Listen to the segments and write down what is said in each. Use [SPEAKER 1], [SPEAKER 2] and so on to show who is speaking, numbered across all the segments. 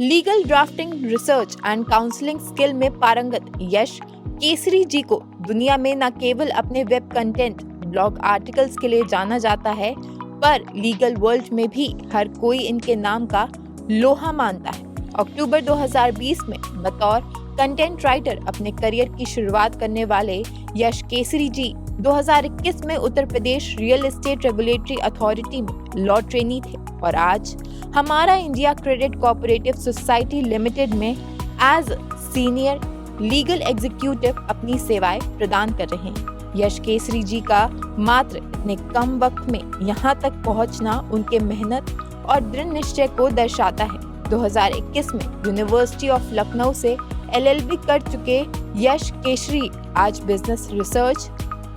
[SPEAKER 1] Legal drafting, research and counselling skill में पारंगत यश केसरी जी को दुनिया में न केवल अपने वेब कंटेंट, ब्लॉग आर्टिकल्स के लिए जाना जाता है, पर लीगल वर्ल्ड में भी हर कोई इनके नाम का लोहा मानता है। अक्टूबर 2020 में बतौर कंटेंट राइटर अपने करियर की शुरुआत करने वाले यश केसरी जी 2021 में Uttar Pradesh real estate regulatory authority में लॉ ट्रेनी थे और आज हमारा India credit cooperative society limited में एज सीनियर लीगल एग्जीक्यूटिव अपनी सेवाएं प्रदान कर रहे हैं। यश केसरी जी का मात्र इतने कम वक्त में यहाँ तक पहुँचना उनके मेहनत और दृढ़ निश्चय को दर्शाता है। 2021 में यूनिवर्सिटी ऑफ लखनऊ से LLB कर चुके यश केसरी आज बिजनेस रिसर्च,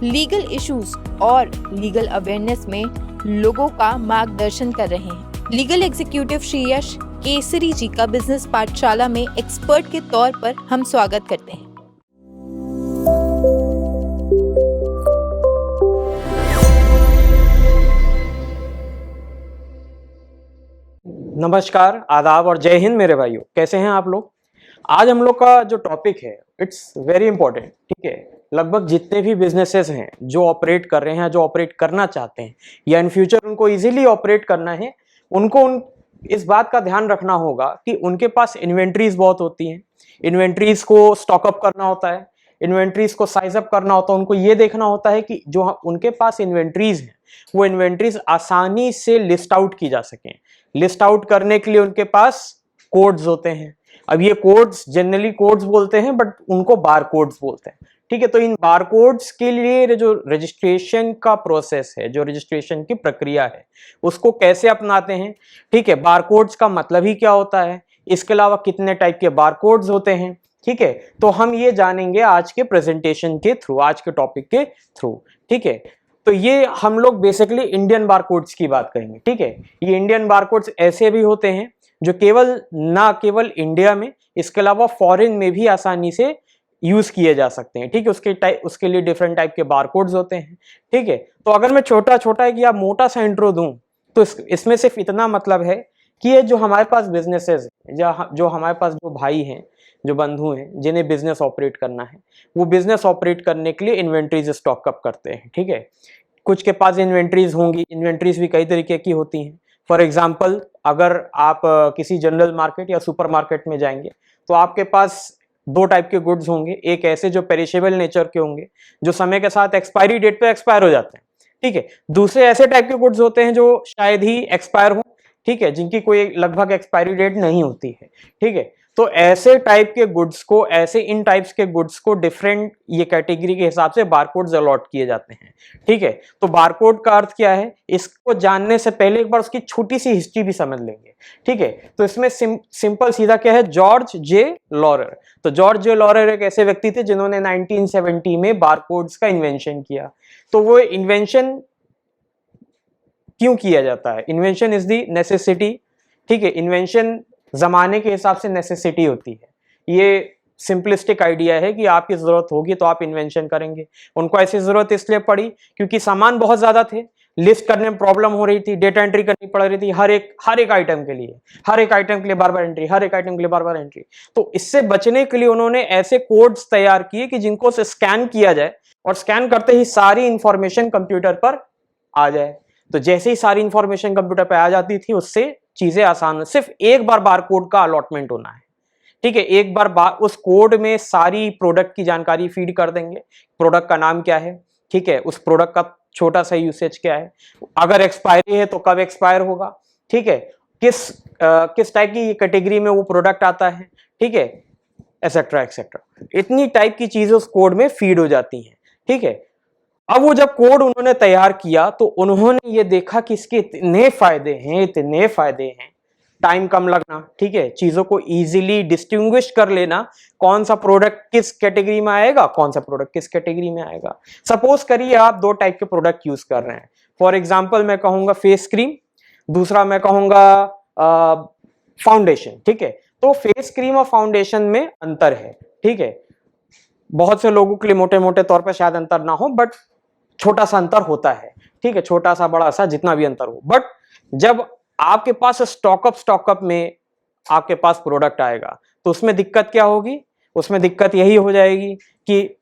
[SPEAKER 1] लीगल इश्यूज और लीगल अवेयरनेस में लोगों का मार्गदर्शन कर रहे हैं। लीगल एग्जीक्यूटिव श्री यश केसरी जी का बिजनेस पाठशाला में एक्सपर्ट के तौर पर हम स्वागत करते हैं।
[SPEAKER 2] नमस्कार, आदाब और जय हिंद मेरे भाइयों। कैसे हैं आप लोग? आज हम लोग का जो टॉपिक है इट्स वेरी इंपॉर्टेंट। ठीक है, लगभग जितने भी बिजनेसेस हैं जो ऑपरेट कर रहे हैं, जो ऑपरेट करना चाहते हैं या इन फ्यूचर उनको इजीली ऑपरेट करना है, उनको इस बात का ध्यान रखना होगा कि उनके पास इन्वेंट्रीज बहुत होती हैं। इन्वेंट्रीज को स्टॉकअप करना होता है, इन्वेंट्रीज को साइज अप करना होता है। उनको ये देखना होता है कि जो उनके पास इन्वेंट्रीज हैं वो इन्वेंट्रीज आसानी से लिस्ट आउट की जा सकें। लिस्ट आउट करने के लिए उनके पास कोड्स होते हैं। अब ये कोड्स जनरली कोड्स बोलते हैं बट उनको बार कोड्स बोलते हैं। ठीक है, तो इन बार कोड्स के लिए जो रजिस्ट्रेशन का प्रोसेस है, जो रजिस्ट्रेशन की प्रक्रिया है, उसको कैसे अपनाते हैं। ठीक है, बार कोड्स का मतलब ही क्या होता है, इसके अलावा कितने टाइप के बार कोड्स होते हैं। ठीक है, तो हम ये जानेंगे आज के प्रेजेंटेशन के थ्रू, आज के टॉपिक के थ्रू। ठीक है, तो ये हम लोग बेसिकली इंडियन बार कोड्स की बात करेंगे। ठीक है, ये इंडियन बार कोड्स ऐसे भी होते हैं जो ना केवल इंडिया में, इसके अलावा फॉरेन में भी आसानी से यूज किए जा सकते हैं। ठीक है, उसके लिए डिफरेंट टाइप के बार कोड्स होते हैं। ठीक है, तो अगर मैं छोटा एक या मोटा सा इंट्रो दूं तो इसमें सिर्फ इतना मतलब है कि ये जो हमारे पास बिजनेसेस हैं, जो हमारे पास जो भाई हैं, जो बंधु हैं, जिन्हें बिजनेस ऑपरेट करना है, वो बिजनेस ऑपरेट करने के लिए इन्वेंट्रीज स्टॉकअप करते हैं। ठीक है, कुछ के पास इन्वेंट्रीज होंगी। इन्वेंट्रीज भी कई तरीके की होती हैं। फॉर एग्जाम्पल, अगर आप किसी जनरल मार्केट या सुपर मार्केट में जाएंगे तो आपके पास दो टाइप के गुड्स होंगे। एक ऐसे जो पेरिशेबल नेचर के होंगे, जो समय के साथ एक्सपायरी डेट पे एक्सपायर हो जाते हैं। ठीक है, दूसरे ऐसे टाइप के गुड्स होते हैं जो शायद ही एक्सपायर हो। ठीक है, जिनकी कोई लगभग एक्सपायरी डेट नहीं होती है। ठीक है, तो ऐसे टाइप के गुड्स को, इन टाइप्स के गुड्स को डिफरेंट ये कैटेगरी के हिसाब से बारकोड्स अलॉट किए जाते हैं। ठीक है, तो बारकोड का अर्थ क्या है, इसको जानने से पहले एक बार उसकी छोटी सी हिस्ट्री भी समझ लेंगे। ठीक है, तो इसमें सिंपल सीधा क्या है, जॉर्ज जे लॉरर। तो जॉर्ज जे लॉरर एक ऐसे व्यक्ति थे जिन्होंने 1970 में बारकोड्स का इन्वेंशन किया। तो वो इन्वेंशन क्यों किया जाता है? Invention is the necessity. ठीक है, इन्वेंशन जमाने के हिसाब से नेसेसिटी होती है। ये सिंपलिस्टिक आइडिया है कि आपकी जरूरत होगी तो आप इन्वेंशन करेंगे। उनको ऐसी जरूरत इसलिए पड़ी क्योंकि सामान बहुत ज्यादा थे, लिस्ट करने में प्रॉब्लम हो रही थी, डेटा एंट्री करनी पड़ रही थी हर एक आइटम के लिए बार बार एंट्री, हर एक आइटम के लिए बार बार एंट्री। तो इससे बचने के लिए उन्होंने ऐसे कोड्स तैयार किए कि जिनको स्कैन किया जाए और स्कैन करते ही सारी इंफॉर्मेशन कंप्यूटर पर आ जाए। तो जैसे ही सारी इंफॉर्मेशन कंप्यूटर पर आ जाती थी, उससे चीजें आसान, सिर्फ एक बार बारकोड का अलॉटमेंट होना है। ठीक है, एक बार उस कोड में सारी प्रोडक्ट की जानकारी फीड कर देंगे। प्रोडक्ट का नाम क्या है, ठीक है, उस प्रोडक्ट का छोटा सा यूसेज क्या है, अगर एक्सपायरी है तो कब एक्सपायर होगा, ठीक है, किस टाइप की कैटेगरी में वो प्रोडक्ट आता है, ठीक है, एसेट्रा एक्सेट्रा। इतनी टाइप की चीजें उस कोड में फीड हो जाती हैं। ठीक है, अब वो जब कोड उन्होंने तैयार किया तो उन्होंने ये देखा कि इसके इतने फायदे हैं। टाइम कम लगना, ठीक है, चीजों को इजीली डिस्टिंग्विश कर लेना, कौन सा प्रोडक्ट किस कैटेगरी में आएगा, कौन सा प्रोडक्ट किस कैटेगरी में आएगा। सपोज करिए आप दो टाइप के प्रोडक्ट यूज कर रहे हैं। फॉर एग्जांपल मैं कहूंगा फेस क्रीम, दूसरा मैं कहूंगा फाउंडेशन। ठीक है, तो फेस क्रीम और फाउंडेशन में अंतर है। ठीक है, बहुत से लोगों के लिए मोटे मोटे तौर पर शायद अंतर ना हो, बट छोटा सा अंतर होता है। ठीक है, छोटा सा बड़ा सा जितना भी अंतर हो, बट जब आपके पास स्टॉकअप में आपके पास प्रोडक्ट आएगा। तो उसमें दिक्कत क्या होगी? उसमें दिक्कत यही हो जाएगी कि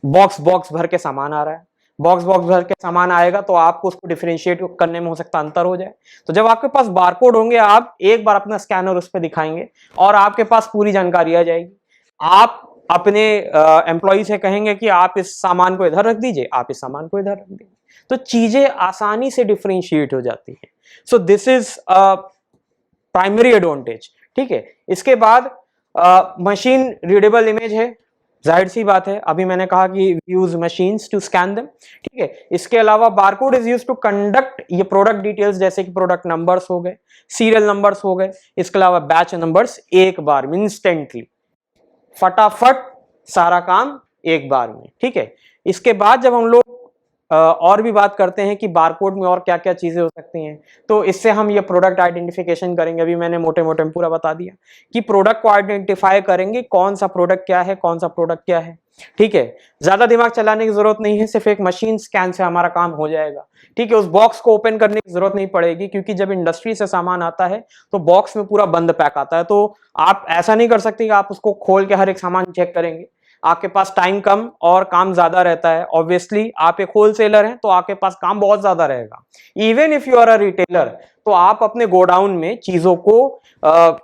[SPEAKER 2] बॉक्स बॉक्स भर के सामान आ रहा है, बॉक्स बॉक्स भर के सामान आएगा तो आपको उसको डिफरेंशिएट करने में हो सकता है अंतर हो जाए। तो जब आपके पास बारकोड होंगे, आप एक बार अपना स्कैनर उस पर दिखाएंगे और आपके पास पूरी जानकारी आ जाएगी। आप अपने एम्प्लॉय से कहेंगे कि आप इस सामान को इधर रख दीजिए, आप इस सामान को इधर रख दीजिए, तो चीजें आसानी से डिफरेंशिएट हो जाती हैं। So this is primary advantage. ठीक है, इसके बाद मशीन रीडेबल इमेज है, जाहिर सी बात है, अभी मैंने कहा कि use machines to scan them. ठीक है, इसके अलावा barcode is used to conduct ये प्रोडक्ट डिटेल्स, जैसे कि प्रोडक्ट नंबर्स हो गए, सीरियल नंबर्स हो गए, इसके अलावा बैच नंबर्स, एक बार में इंस्टेंटली, फटाफट सारा काम एक बार में। ठीक है, इसके बाद जब हम लोग और भी बात करते हैं कि बारकोड में और क्या क्या चीजें हो सकती हैं, तो इससे हम ये प्रोडक्ट आइडेंटिफिकेशन करेंगे। अभी मैंने मोटे मोटे पूरा बता दिया कि प्रोडक्ट को आइडेंटिफाई करेंगे, कौन सा प्रोडक्ट क्या है, कौन सा प्रोडक्ट क्या है। ठीक है, ज्यादा दिमाग चलाने की जरूरत नहीं है, सिर्फ एक मशीन स्कैन से हमारा काम हो जाएगा। ठीक है, उस बॉक्स को ओपन करने की जरूरत नहीं पड़ेगी, क्योंकि जब इंडस्ट्री से सामान आता है तो बॉक्स में पूरा बंद पैक आता है, तो आप ऐसा नहीं कर सकते कि आप उसको खोल के हर एक सामान चेक करेंगे। आपके पास टाइम कम और काम ज्यादा रहता है। ऑब्वियसली आप एक होलसेलर हैं तो आपके पास काम बहुत ज्यादा रहेगा। Even if you are a retailer, तो आप अपने गोडाउन में चीजों को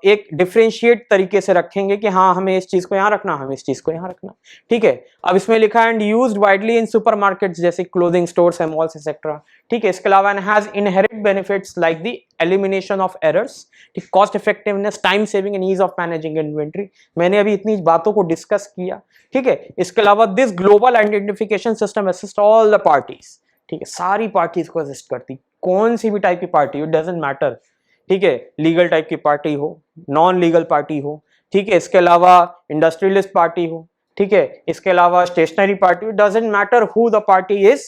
[SPEAKER 2] एक डिफरेंशिएट तरीके से रखेंगे कि हाँ, हमें इस चीज को यहाँ रखना, हमें इस चीज को यहाँ रखना। ठीक है, अब इसमें लिखा है and used widely in supermarkets जैसे क्लोथिंग स्टोर्स, मॉल्स एक्सेट्रा। ठीक है, इसके अलावा and has inherent benefits like the elimination of errors, cost effectiveness, time saving and ease of managing inventory. मैंने अभी इतनी बातों को डिस्कस किया। ठीक है, इसके अलावा this global identification system assist all the parties. ठीक है, सारी पार्टीज को असिस्ट करती, कौन सी भी टाइप की पार्टी, इट डजंट मैटर। ठीक है, लीगल टाइप की पार्टी हो, नॉन लीगल पार्टी हो। ठीक है, इसके अलावा इंडस्ट्रियलिस्ट पार्टी हो। ठीक है, इसके अलावा stationery party, it doesn't matter who the party is.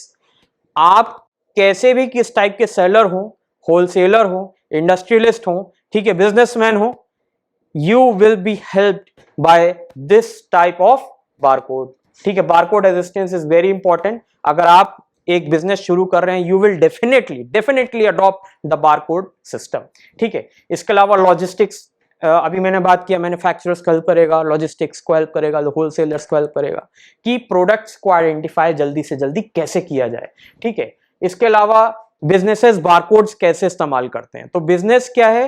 [SPEAKER 2] आप कैसे भी किस टाइप के सेलर हो, होलसेलर हो, इंडस्ट्रियलिस्ट हो, ठीक है, बिजनेसमैन हो, you will be helped by this type of barcode. ठीक है, barcode resistance is very important. अगर आप एक बिजनेस शुरू कर रहे हैं, you will definitely adopt the barcode system. ठीक है, इसके अलावा लॉजिस्टिक्स, अभी मैंने बात किया, मैन्युफैक्चरर्स को हेल्प करेगा, लॉजिस्टिक्स को हेल्प करेगा, होलसेलर्स को हेल्प करेगा कि प्रोडक्ट्स को आइडेंटिफाई जल्दी से जल्दी कैसे किया जाए। ठीक है, इसके अलावा बिजनेसेस बारकोड्स कैसे इस्तेमाल करते हैं। तो बिजनेस क्या है,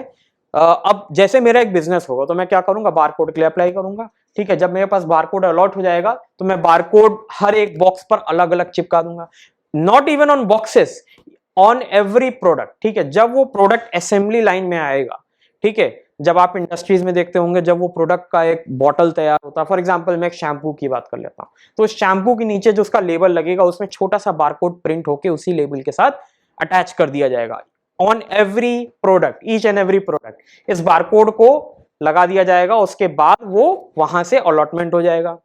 [SPEAKER 2] अब जैसे मेरा एक बिजनेस होगा तो मैं क्या करूंगा, बारकोड के लिए अप्लाई करूंगा। ठीक है, जब मेरे पास बारकोड अलॉट हो जाएगा तो मैं बारकोड हर एक बॉक्स पर अलग अलग चिपका दूंगा, not even on boxes, on every product. ठीक है, जब वो प्रोडक्ट असेंबली लाइन में आएगा, ठीक है, जब आप इंडस्ट्रीज में देखते होंगे, जब वो प्रोडक्ट का एक बॉटल तैयार होता है, फॉर एग्जांपल मैं एक शैम्पू की बात कर लेता हूं, तो शैम्पू के नीचे जो उसका लेबल लगेगा उसमें छोटा सा बारकोड प्रिंट होके उसी लेबल के साथ अटैच कर दिया जाएगा on every product, each and every product. इस बारकोड को लगा दिया जाएगा, उसके बाद वो वहां से अलॉटमेंट हो जाएगा।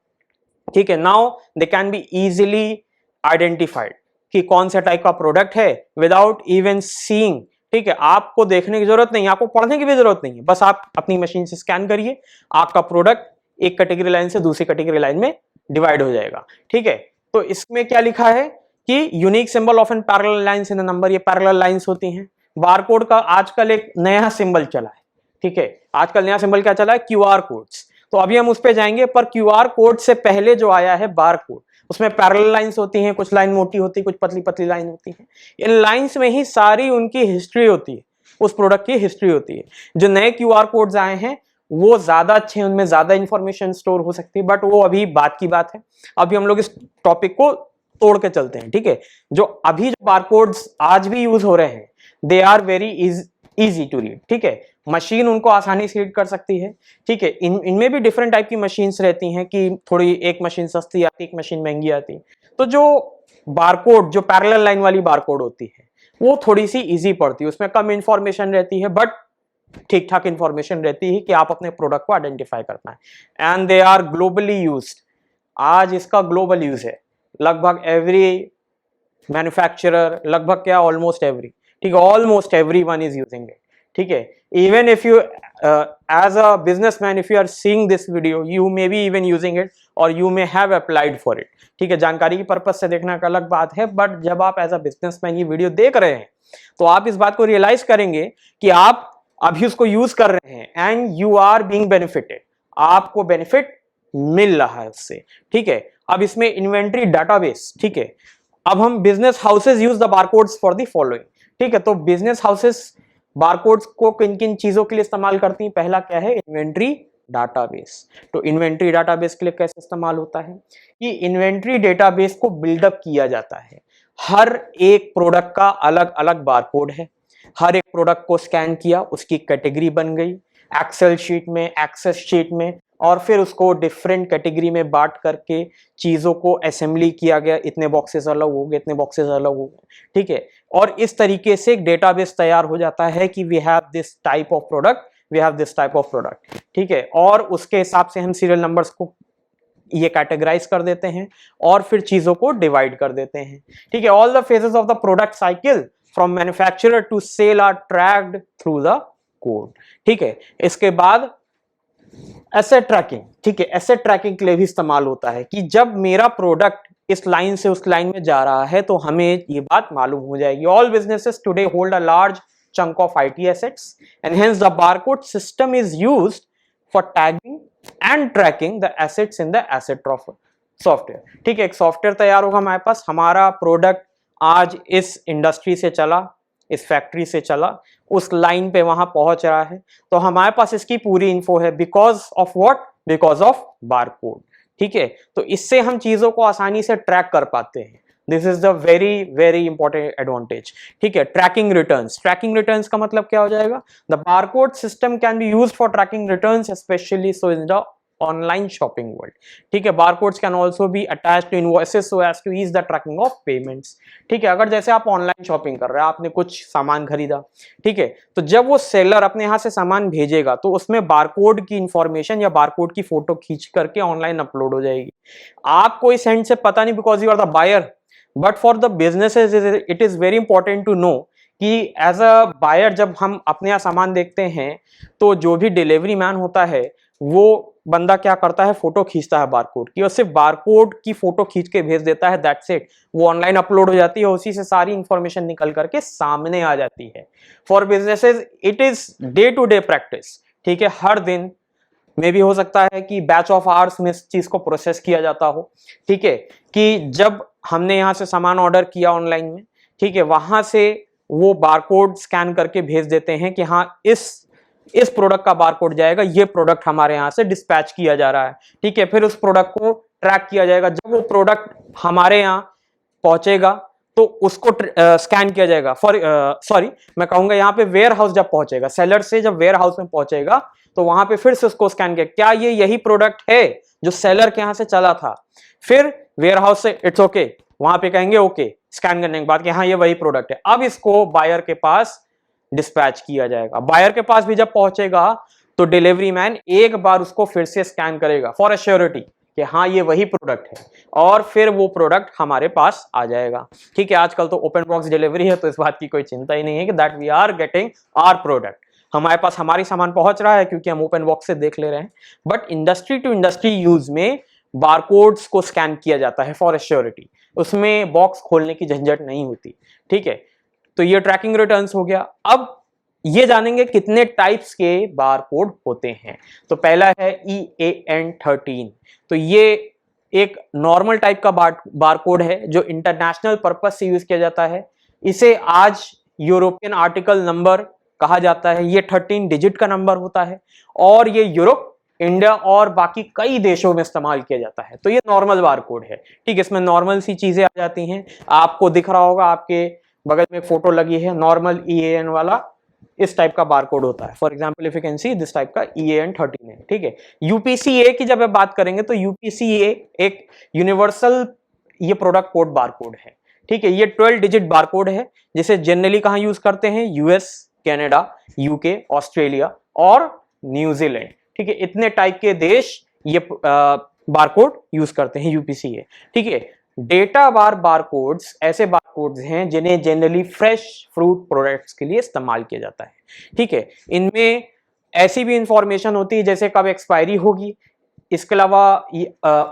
[SPEAKER 2] ठीक है, now they can be easily identified कि कौन सा टाइप का प्रोडक्ट है विदाउट इवन सीइंग। ठीक है, आपको देखने की जरूरत नहीं है, आपको पढ़ने की भी जरूरत नहीं है, बस आप अपनी मशीन से स्कैन करिए, आपका प्रोडक्ट एक कैटेगरी लाइन से दूसरी कैटेगरी लाइन में डिवाइड हो जाएगा। ठीक है, तो इसमें क्या लिखा है कि unique symbol of an parallel lines in the number, ये पैरेलल लाइंस होती हैं। बारकोड का आजकल एक नया सिंबल चला है। ठीक है, आजकल नया सिंबल क्या चला है, क्यूआर कोड्स। तो अभी हम उस पे जाएंगे, पर क्यूआर कोड से पहले जो आया है बारकोड, उसमें पैरेलल लाइंस होती हैं, कुछ लाइन मोटी होती है, कुछ पतली पतली लाइन होती है। इन लाइंस में ही सारी उनकी हिस्ट्री होती है, उस प्रोडक्ट की हिस्ट्री होती है। जो नए क्यूआर कोड्स आए हैं वो ज्यादा अच्छे हैं, उनमें ज्यादा इंफॉर्मेशन स्टोर हो सकती है, बट वो अभी बात की बात है। अभी हम लोग इस टॉपिक को तोड़ के चलते हैं। ठीक है, जो अभी जो बारकोड्स आज भी यूज हो रहे हैं, they are very easy to read. ठीक है, मशीन उनको आसानी से रीड कर सकती है। ठीक है, इनमें भी डिफरेंट टाइप की मशीन्स रहती हैं कि थोड़ी एक मशीन सस्ती आती है, एक मशीन महंगी आती है। तो जो बारकोड, जो पैरेलल लाइन वाली बारकोड होती है, वो थोड़ी सी इजी पड़ती है, उसमें कम इंफॉर्मेशन रहती है, बट ठीक ठाक इंफॉर्मेशन रहती है कि आप अपने प्रोडक्ट को आइडेंटिफाई करना है। And they are globally used, आज इसका ग्लोबल यूज है, लगभग एवरी मैन्युफैक्चरर, लगभग क्या, ऑलमोस्ट एवरी, ठीक है, almost everyone is using it. ठीक है, even if you as a businessman, if you are seeing this video, you may be even using it or you may have applied for it. ठीक है, जानकारी की purpose से देखना का अलग बात है, बट जब आप एज अ बिजनेसमैन ये वीडियो देख रहे हैं तो आप इस बात को रियलाइज करेंगे कि आप अभी उसको यूज कर रहे हैं and you are being benefited, आपको बेनिफिट मिल रहा है उससे, ठीक है। अब इसमें इन्वेंट्री डाटाबेस, ठीक है। अब हम business houses use the barcodes for the following, ठीक है। तो बिजनेस हाउसेज बारकोड्स को किन किन चीजों के लिए इस्तेमाल करती हैं? पहला क्या है? Inventory database. तो इन्वेंट्री डाटाबेस के लिए कैसे इस्तेमाल होता है कि इन्वेंट्री डेटाबेस को बिल्डअप किया जाता है। हर एक प्रोडक्ट का अलग अलग बारकोड है, हर एक प्रोडक्ट को स्कैन किया, उसकी कैटेगरी बन गई एक्सेल शीट में, एक्सेस शीट में, और फिर उसको डिफरेंट कैटेगरी में बांट करके चीजों को असेंबली किया गया, इतने बॉक्सेस अलग हो गए, इतने बॉक्सेस अलग हो गए, ठीक है। और इस तरीके से एक डेटाबेस तैयार हो जाता है कि we have this type of product, we have this type of product, ठीक है। और उसके हिसाब से हम सीरियल नंबर्स को ये कैटेगराइज कर देते हैं और फिर चीजों को डिवाइड कर देते हैं, ठीक है। All the phases of the product cycle from manufacturer to sale are tracked through the code, ठीक है। इसके बाद एसेट ट्रैकिंग, ठीक है। एसेट ट्रैकिंग के लिए भी इस्तेमाल होता है कि जब मेरा प्रोडक्ट इस लाइन से उस लाइन में जा रहा है तो हमें ये बात मालूम हो जाएगी। All businesses today hold a large chunk of IT assets and hence the barcode system is used for tagging and tracking the assets in the asset software, ठीक है। एक सॉफ्टवेयर तैयार होगा हमारे पास, हमारा प्रोडक्ट आज इस इंडस्ट्री से चला, इस फैक्ट्री से चला, उस लाइन पे वहां पहुंच रहा है, तो हमारे पास इसकी पूरी इन्फो है। Because of what? Because of barcode, ठीक है। तो इससे हम चीजों को आसानी से ट्रैक कर पाते हैं। This is the very very important advantage, ठीक है। ट्रैकिंग रिटर्न्स, ट्रैकिंग रिटर्न्स का मतलब क्या हो जाएगा? The barcode system can be used for tracking returns specially so in the online shopping world, ठीक है। Barcodes can also be attached to invoices so as to ease the tracking of payments, ठीक है। अगर जैसे आप online shopping कर रहे हैं, आपने कुछ सामान खरीदा, ठीक है, तो जब वो सेलर अपने यहाँ से सामान भेजेगा तो उसमें बारकोड की इंफॉर्मेशन या बारकोड की फोटो खींच करके ऑनलाइन अपलोड हो जाएगी। आपको इस एंड से पता नहीं because you are the buyer, but for the businesses it is very important to know कि एज अ बायर जब हम अपने यहाँ सामान देखते हैं तो जो भी डिलीवरी मैन होता है वो बंदा क्या करता है? फोटो खींचता है बारकोड की और सिर्फ बारकोड की फोटो खींच के भेज देता है, दैट्स इट। वो ऑनलाइन अपलोड हो जाती है, उसी से सारी इंफॉर्मेशन निकल करके सामने आ जाती है। For businesses it is day to day practice, ठीक है। हर दिन में भी हो सकता है कि बैच ऑफ आवर्स में इस चीज को प्रोसेस किया जाता हो, ठीक है। कि जब हमने यहाँ से सामान ऑर्डर किया ऑनलाइन में, ठीक है, वहां से वो बारकोड स्कैन करके भेज देते हैं कि हाँ इस प्रोडक्ट का बारकोड जाएगा, ये प्रोडक्ट हमारे यहाँ से डिस्पैच किया जा रहा है, ठीक है। फिर उस प्रोडक्ट को ट्रैक किया जाएगा, जब वो प्रोडक्ट हमारे यहाँ पहुंचेगा तो उसको स्कैन किया जाएगा। सॉरी मैं कहूंगा यहाँ पे वेयर हाउस जब पहुंचेगा, सेलर से जब वेयर हाउस में पहुंचेगा तो वहां पे फिर से उसको स्कैन किया, क्या ये यही प्रोडक्ट है जो सेलर के यहाँ से चला था। फिर वेयर हाउस से इट्स ओके, वहां पे कहेंगे ओके, स्कैन करने के बाद कि हाँ ये वही प्रोडक्ट है। अब इसको बायर के पास डिस्पैच किया जाएगा। बायर के पास भी जब पहुंचेगा तो डिलीवरी मैन एक बार उसको फिर से स्कैन करेगा फॉर एश्योरिटी कि हाँ ये वही प्रोडक्ट है, और फिर वो प्रोडक्ट हमारे पास आ जाएगा, ठीक है। आजकल तो ओपन बॉक्स डिलीवरी है तो इस बात की कोई चिंता ही नहीं है कि that we are getting our product, हमारे पास हमारी सामान पहुंच रहा है क्योंकि हम ओपन बॉक्स से देख ले रहे हैं। But industry to industry use में बारकोड्स को स्कैन किया जाता है फॉर एश्योरिटी, उसमें बॉक्स खोलने की झंझट नहीं होती, ठीक है। तो ये ट्रैकिंग रिटर्न्स हो गया। अब ये जानेंगे कितने टाइप्स के बारकोड होते हैं। तो पहला है EAN13, तो ये एक नॉर्मल टाइप का बारकोड है जो इंटरनेशनल पर्पस से यूज किया जाता है। इसे आज यूरोपियन आर्टिकल नंबर कहा जाता है। ये 13 डिजिट का नंबर होता है और ये यूरोप, इंडिया और बाकी कई देशों में इस्तेमाल किया जाता है। तो ये नॉर्मल बारकोड है, ठीक है। इसमें नॉर्मल सी चीजें आ जाती हैं, आपको दिख रहा होगा आपके बगल में एक फोटो लगी है, नॉर्मल EAN वाला इस टाइप का बारकोड होता है। For example if you can see this type का EAN13 है, ठीक है। UPCA की जब आप बात करेंगे तो UPCA एक यूनिवर्सल ये प्रोडक्ट कोड बारकोड है, ठीक है। ये 12 डिजिट बारकोड है जिसे जनरली कहाँ यूज करते हैं? US, कनाडा, UK, ऑस्ट्रेलिया और न्यूजीलैंड, ठीक है। इतने टाइप के देश ये बारकोड यूज करते हैं UPCA, ठीक है। डेटा बार बारकोड्स ऐसे बारकोड्स हैं जिन्हें जनरली फ्रेश फ्रूट प्रोडक्ट्स के लिए इस्तेमाल किया जाता है, ठीक है। इनमें ऐसी भी इंफॉर्मेशन होती है जैसे कब एक्सपायरी होगी, इसके अलावा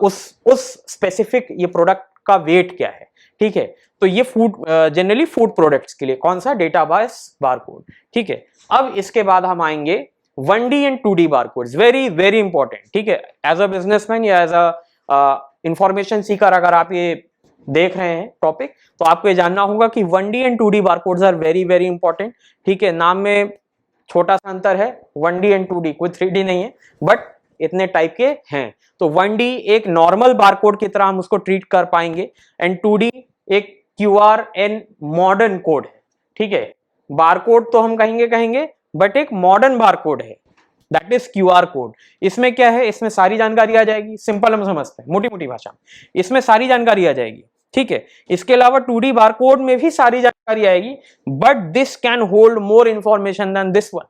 [SPEAKER 2] उस स्पेसिफिक ये प्रोडक्ट का वेट क्या है, ठीक है। तो ये फूड जनरली फूड प्रोडक्ट्स के लिए कौन सा डेटा बेस बारकोड, ठीक है। अब इसके बाद हम आएंगे 1D and 2D barcodes, very very important, ठीक है। एज अ बिजनेसमैन या एज अ इंफॉर्मेशन सीकर अगर आप ये देख रहे हैं टॉपिक, तो आपको ये जानना होगा कि 1D and 2D barcodes are very very important, ठीक है। नाम में छोटा सा अंतर है, 1D एंड 2D, कोई 3D नहीं है, बट इतने टाइप के हैं। तो 1D एक नॉर्मल बारकोड की तरह हम उसको ट्रीट कर पाएंगे, एंड 2D एक QR एंड मॉडर्न कोड है, ठीक है। बारकोड तो हम कहेंगे बट एक मॉडर्न बारकोड है, दैट इज QR कोड। इसमें क्या है, इसमें सारी जानकारी आ जाएगी, सिंपल हम समझते हैं, मोटी मोटी भाषा में इसमें सारी जानकारी आ जाएगी, ठीक है। इसके अलावा 2D बारकोड में भी सारी जानकारी आएगी, but this can hold more information than this one,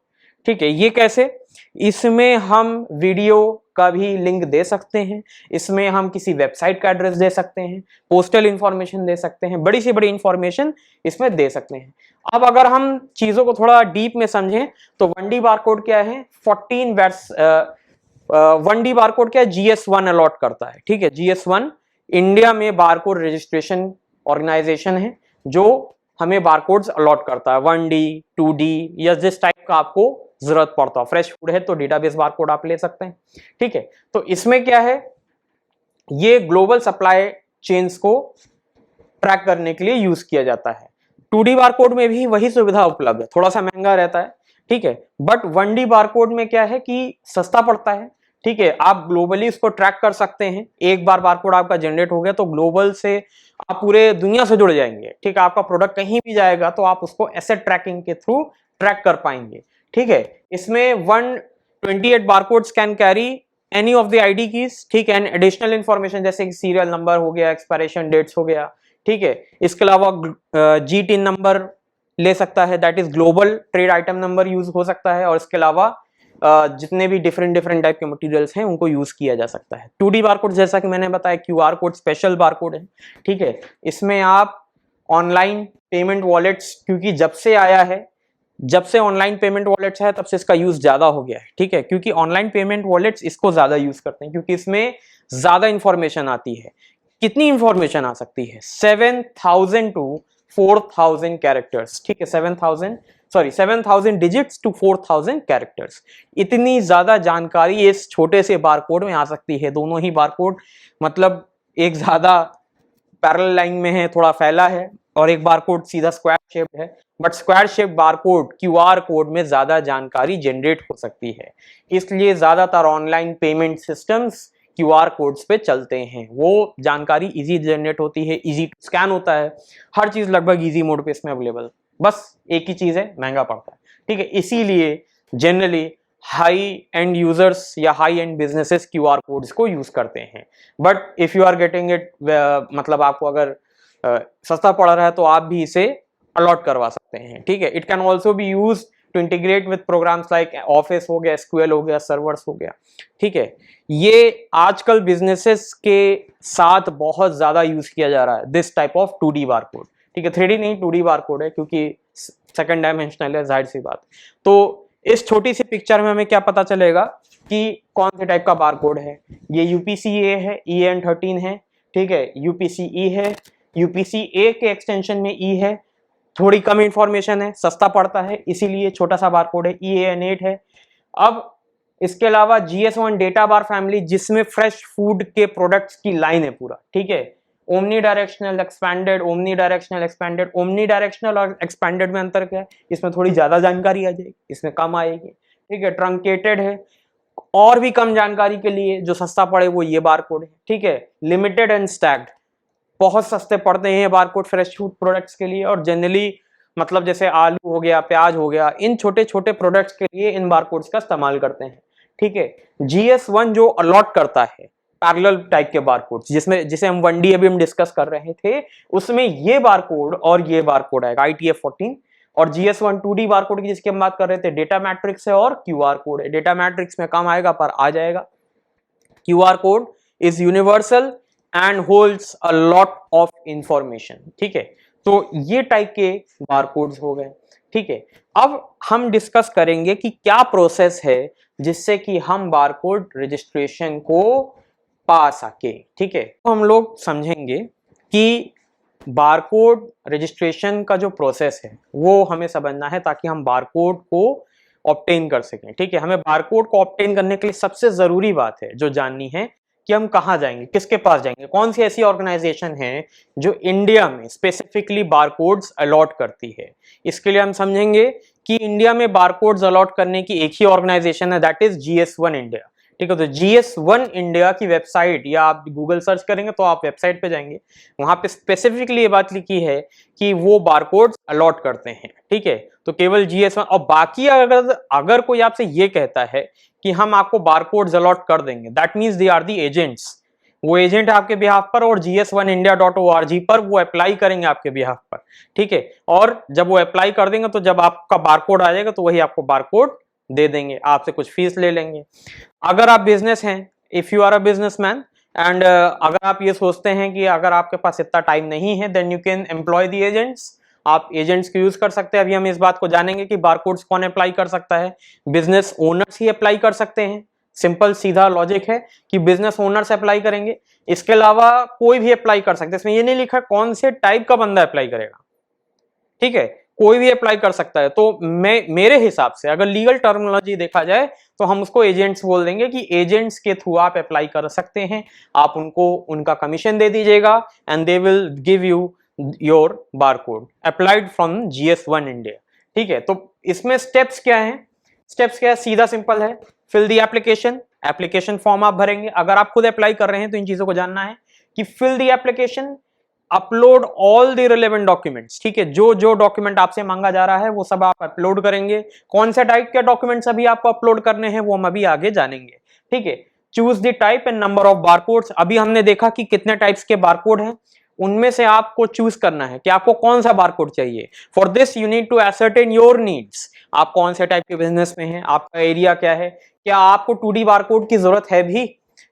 [SPEAKER 2] ठीक है। ये कैसे, इसमें हम वीडियो का भी लिंक दे सकते हैं, इसमें हम किसी वेबसाइट का एड्रेस दे सकते हैं, पोस्टल इंफॉर्मेशन दे सकते हैं, बड़ी से बड़ी इंफॉर्मेशन इसमें दे सकते हैं। अब अगर हम चीजों को थोड़ा डीप में समझें तो 1D बारकोड क्या है, 14 वैट्स 1D बारकोड क्या है, GS1 अलॉट करता है, ठीक है। GS1 इंडिया में बारकोड रजिस्ट्रेशन ऑर्गेनाइजेशन है जो हमें बारकोड्स अलॉट करता है, 1D 2D या जिस टाइप का आपको जरूरत पड़ता हो। फ्रेश फूड है तो डेटाबेस बारकोड आप ले सकते हैं, ठीक है। तो इसमें क्या है, ये ग्लोबल सप्लाई चेन्स को ट्रैक करने के लिए यूज किया जाता है। 2D बारकोड में भी वही सुविधा उपलब्ध है, थोड़ा सा महंगा रहता है, ठीक है। बट 1D बारकोड में क्या है कि सस्ता पड़ता है, ठीक है। आप ग्लोबली इसको ट्रैक कर सकते हैं, एक बार बारकोड आपका जनरेट हो गया तो ग्लोबल से आप पूरे दुनिया से जुड़ जाएंगे, ठीक है। आपका प्रोडक्ट कहीं भी जाएगा तो आप उसको एसेट ट्रैकिंग के थ्रू ट्रैक कर पाएंगे, ठीक है। इसमें 128 barcodes can carry any of the ID keys, ठीक है, एंड एडिशनल इंफॉर्मेशन जैसे कि सीरियल नंबर हो गया, एक्सपायरेशन डेट्स हो गया, ठीक है। इसके अलावा GTIN नंबर ले सकता है, that is global trade item number use हो सकता है, और इसके अलावा जितने भी डिफरेंट टाइप के मटेरियल्स हैं उनको यूज किया जा सकता है। 2D बारकोड जैसा कि मैंने बताया QR कोड स्पेशल बारकोड है, ठीक है। इसमें आप ऑनलाइन पेमेंट वॉलेट्स, क्योंकि जब से ऑनलाइन पेमेंट वॉलेट्स है तब से इसका यूज ज्यादा हो गया है, ठीक है। क्योंकि ऑनलाइन पेमेंट वॉलेट्स इसको ज्यादा यूज करते हैं क्योंकि इसमें ज्यादा इंफॉर्मेशन आती है। कितनी इंफॉर्मेशन आ सकती है, 7000 टू 4000 कैरेक्टर्स, ठीक है। 7000 डिजिट्स टू 4000 कैरेक्टर्स, इतनी ज्यादा जानकारी इस छोटे से बारकोड में आ सकती है। दोनों ही बारकोड मतलब एक ज्यादा पैरेलल लाइन में है, थोड़ा फैला है, और एक बारकोड सीधा स्क्वायर शेप्ड है, but square shape barcode QR code में ज्यादा जानकारी जनरेट हो सकती है। इसलिए ज्यादातर online payment systems QR codes पे चलते हैं, वो जानकारी इजी जनरेट होती है, इजी टू स्कैन होता है, हर चीज लगभग इजी मोड पे इसमें अवेलेबल। बस एक ही चीज है, महंगा पड़ता है, ठीक है। इसीलिए जनरली हाई एंड यूजर्स या high end businesses QR codes को यूज करते हैं। But if you are getting it, मतलब आपको अगर सस्ता पड़ रहा है तो आप भी इसे अलॉट करवा सकते हैं, ठीक है। It can also be use to integrate with programs like office हो गया, SQL हो गया, सर्वर्स हो गया, ठीक है। ये आजकल बिजनेसेस के साथ बहुत ज्यादा यूज किया जा रहा है, this type of 2D barcode, ठीक है। 3D नहीं, 2D बारकोड है क्योंकि सेकंड डायमेंशनल है, जाहिर सी बात। तो इस छोटी सी पिक्चर में हमें क्या पता चलेगा कि कौन से टाइप का बारकोड है। ये UPC-A है, EN13 है, ठीक है। UPC-E है, UPC-A के एक्सटेंशन में E है, थोड़ी कम इंफॉर्मेशन है, सस्ता पड़ता है, इसीलिए छोटा सा बारकोड है, EAN8 है। अब इसके अलावा GS1 डेटा बार फैमिली, जिसमें फ्रेश फूड के प्रोडक्ट्स की लाइन है पूरा, ठीक है। Omni directional expanded, omni directional expanded, omni directional और एक्सपैंडेड में अंतर क्या है, इसमें थोड़ी ज्यादा जानकारी आ जाएगी, इसमें कम आएगी, ठीक है। ट्रंकेटेड है, और भी कम जानकारी के लिए जो सस्ता पड़े वो ये बारकोड है, ठीक है। लिमिटेड एंड स्टैग्ड, बहुत सस्ते पड़ते हैं बारकोड फ्रेश फूड प्रोडक्ट्स के लिए, और जनरली मतलब जैसे आलू हो गया, प्याज हो गया, इन छोटे छोटे प्रोडक्ट्स के लिए इन बारकोड्स का इस्तेमाल करते हैं, ठीक है। GS1 जो अलॉट करता है पैरेलल टाइप के बारकोड्स, जिसे हम 1D अभी हम डिस्कस कर रहे थे, उसमें ये बारकोड और ये बारकोड आएगा ITF14, और GS1 2D बारकोड की जिसकी हम बात कर रहे थे डेटा मैट्रिक्स है और QR कोड है। डेटा मैट्रिक्स में कम आएगा पर आ जाएगा। QR code is universal and holds a lot of information, ठीक है। तो ये टाइप के बारकोड्स हो गए, ठीक है। अब हम डिस्कस करेंगे कि क्या प्रोसेस है जिससे कि हम बारकोड रजिस्ट्रेशन को पा सके, ठीक है। तो हम लोग समझेंगे कि बारकोड रजिस्ट्रेशन का जो प्रोसेस है वो हमें समझना है ताकि हम बारकोड को ऑब्टेन कर सकें। ठीक है, हमें बारकोड को ऑब्टेन करने के लिए सबसे जरूरी बात है जो जाननी है कि हम कहाँ जाएंगे, किसके पास जाएंगे, कौन सी ऐसी ऑर्गेनाइजेशन है जो इंडिया में स्पेसिफिकली बारकोड्स अलॉट करती है। इसके लिए हम समझेंगे कि इंडिया में बारकोड्स अलॉट करने की एक ही ऑर्गेनाइजेशन है, दैट इज GS1 इंडिया। ठीक है, तो GS1 इंडिया की वेबसाइट, या आप गूगल सर्च करेंगे तो आप वेबसाइट पे जाएंगे, वहां पे स्पेसिफिकली ये बात लिखी है कि वो बारकोड्स अलॉट करते हैं। ठीक है, तो केवल GS1, और बाकी अगर कोई आपसे ये कहता है कि हम आपको बारकोड्स अलॉट कर देंगे, that means they are the agents. वो एजेंट है आपके बिहाफ पर, और GS1india.org पर वो अप्लाई करेंगे आपके बिहाफ पर। ठीक है, और जब वो अप्लाई कर देंगे तो जब आपका बारकोड आ जाएगा तो वही आपको बारकोड दे देंगे, आपसे कुछ फीस ले लेंगे। अगर आप बिजनेस हैं, if you are a businessman and अगर आप ये सोचते हैं कि अगर आपके पास इतना टाइम नहीं है, then you can employ the agents. आप एजेंट्स को यूज कर सकते हैं। अभी हम इस बात को जानेंगे कि बारकोड्स कौन अप्लाई कर सकता है। बिजनेस ओनर्स ही अप्लाई कर सकते हैं। सिंपल सीधा लॉजिक है कि बिजनेस ओनर्स अप्लाई करेंगे, इसके अलावा कोई भी अप्लाई कर सकते हैं। इसमें ये नहीं लिखा कौन से टाइप का बंदा अप्लाई करेगा। ठीक है, कोई भी अप्लाई कर सकता है। तो मेरे हिसाब से अगर लीगल टर्मिनोलॉजी देखा जाए तो हम उसको एजेंट्स बोल देंगे कि एजेंट्स के थ्रू आप अप्लाई कर सकते हैं। आप उनको उनका कमीशन दे दीजिएगा and they will give you your barcode applied from GS1 India. ठीक है, तो इसमें स्टेप्स क्या है? स्टेप्स क्या है? सीधा सिंपल है, फिल द एप्लीकेशन फॉर्म आप भरेंगे। अगर आप खुद अप्लाई कर रहे हैं तो इन चीजों को जानना है कि fill the application, upload all the relevant documents. ठीक है, जो जो डॉक्यूमेंट आपसे मांगा जा रहा है वो सब आप अपलोड करेंगे। कौन से टाइप के डॉक्यूमेंट्स अभी आपको अपलोड करने हैं वो हम अभी आगे जानेंगे। ठीक है, choose the type and number of barcodes. अभी हमने देखा कि कितने टाइप्स के बारकोड हैं, उनमें से आपको चूज करना है कि आपको कौन सा बारकोड चाहिए। For this you need to ascertain your needs. आप कौन से टाइप के बिजनेस में हैं, आपका एरिया क्या है, क्या आपको 2D बारकोड की जरूरत है भी।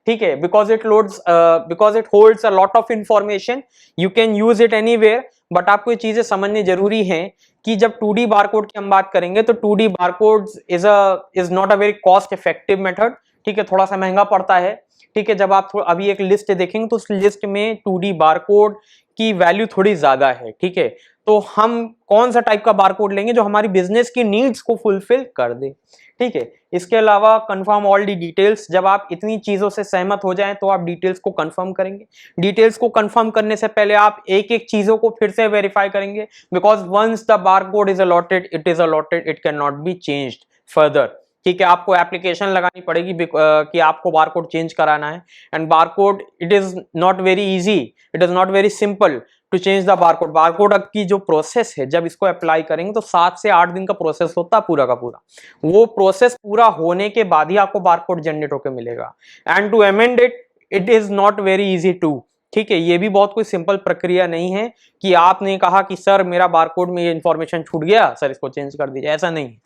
[SPEAKER 2] ठीक है, because it holds a lot of information, you can use it anywhere. But आपको ये चीजें समझनी जरूरी है कि जब 2D बारकोड की हम बात करेंगे तो 2D barcode is not a very cost effective method. ठीक है, थोड़ा सा महंगा पड़ता है। ठीक है, जब आप अभी एक लिस्ट देखेंगे तो उस लिस्ट में 2D बारकोड की वैल्यू थोड़ी ज्यादा है। ठीक है, तो हम कौन सा टाइप का बारकोड लेंगे जो हमारी बिजनेस की नीड्स को फुलफिल कर दे। ठीक है, इसके अलावा कंफर्म ऑल दी डिटेल्स। जब आप इतनी चीजों से सहमत हो जाएं तो आप डिटेल्स को कंफर्म करेंगे। डिटेल्स को कंफर्म करने से पहले आप एक एक चीजों को फिर से वेरीफाई करेंगे, because once the barcode is allotted, it is allotted, it can not be changed further. ठीक है, आपको एप्लीकेशन लगानी पड़ेगी कि आपको बारकोड चेंज कराना है। And barcode, it is not very easy, it is not very simple to change the barcode. Barcode की जो प्रोसेस है, जब इसको अप्लाई करेंगे तो 7 से 8 दिन का प्रोसेस होता है पूरा का पूरा। वो प्रोसेस पूरा होने के बाद ही आपको बारकोड जनरेट होकर मिलेगा। And to amend it, it is not very easy to. ठीक है, ये भी बहुत कोई सिंपल प्रक्रिया नहीं है कि आपने कहा कि सर मेरा बारकोड में ये इंफॉर्मेशन छूट गया, सर इसको चेंज कर दीजिए, ऐसा नहीं है।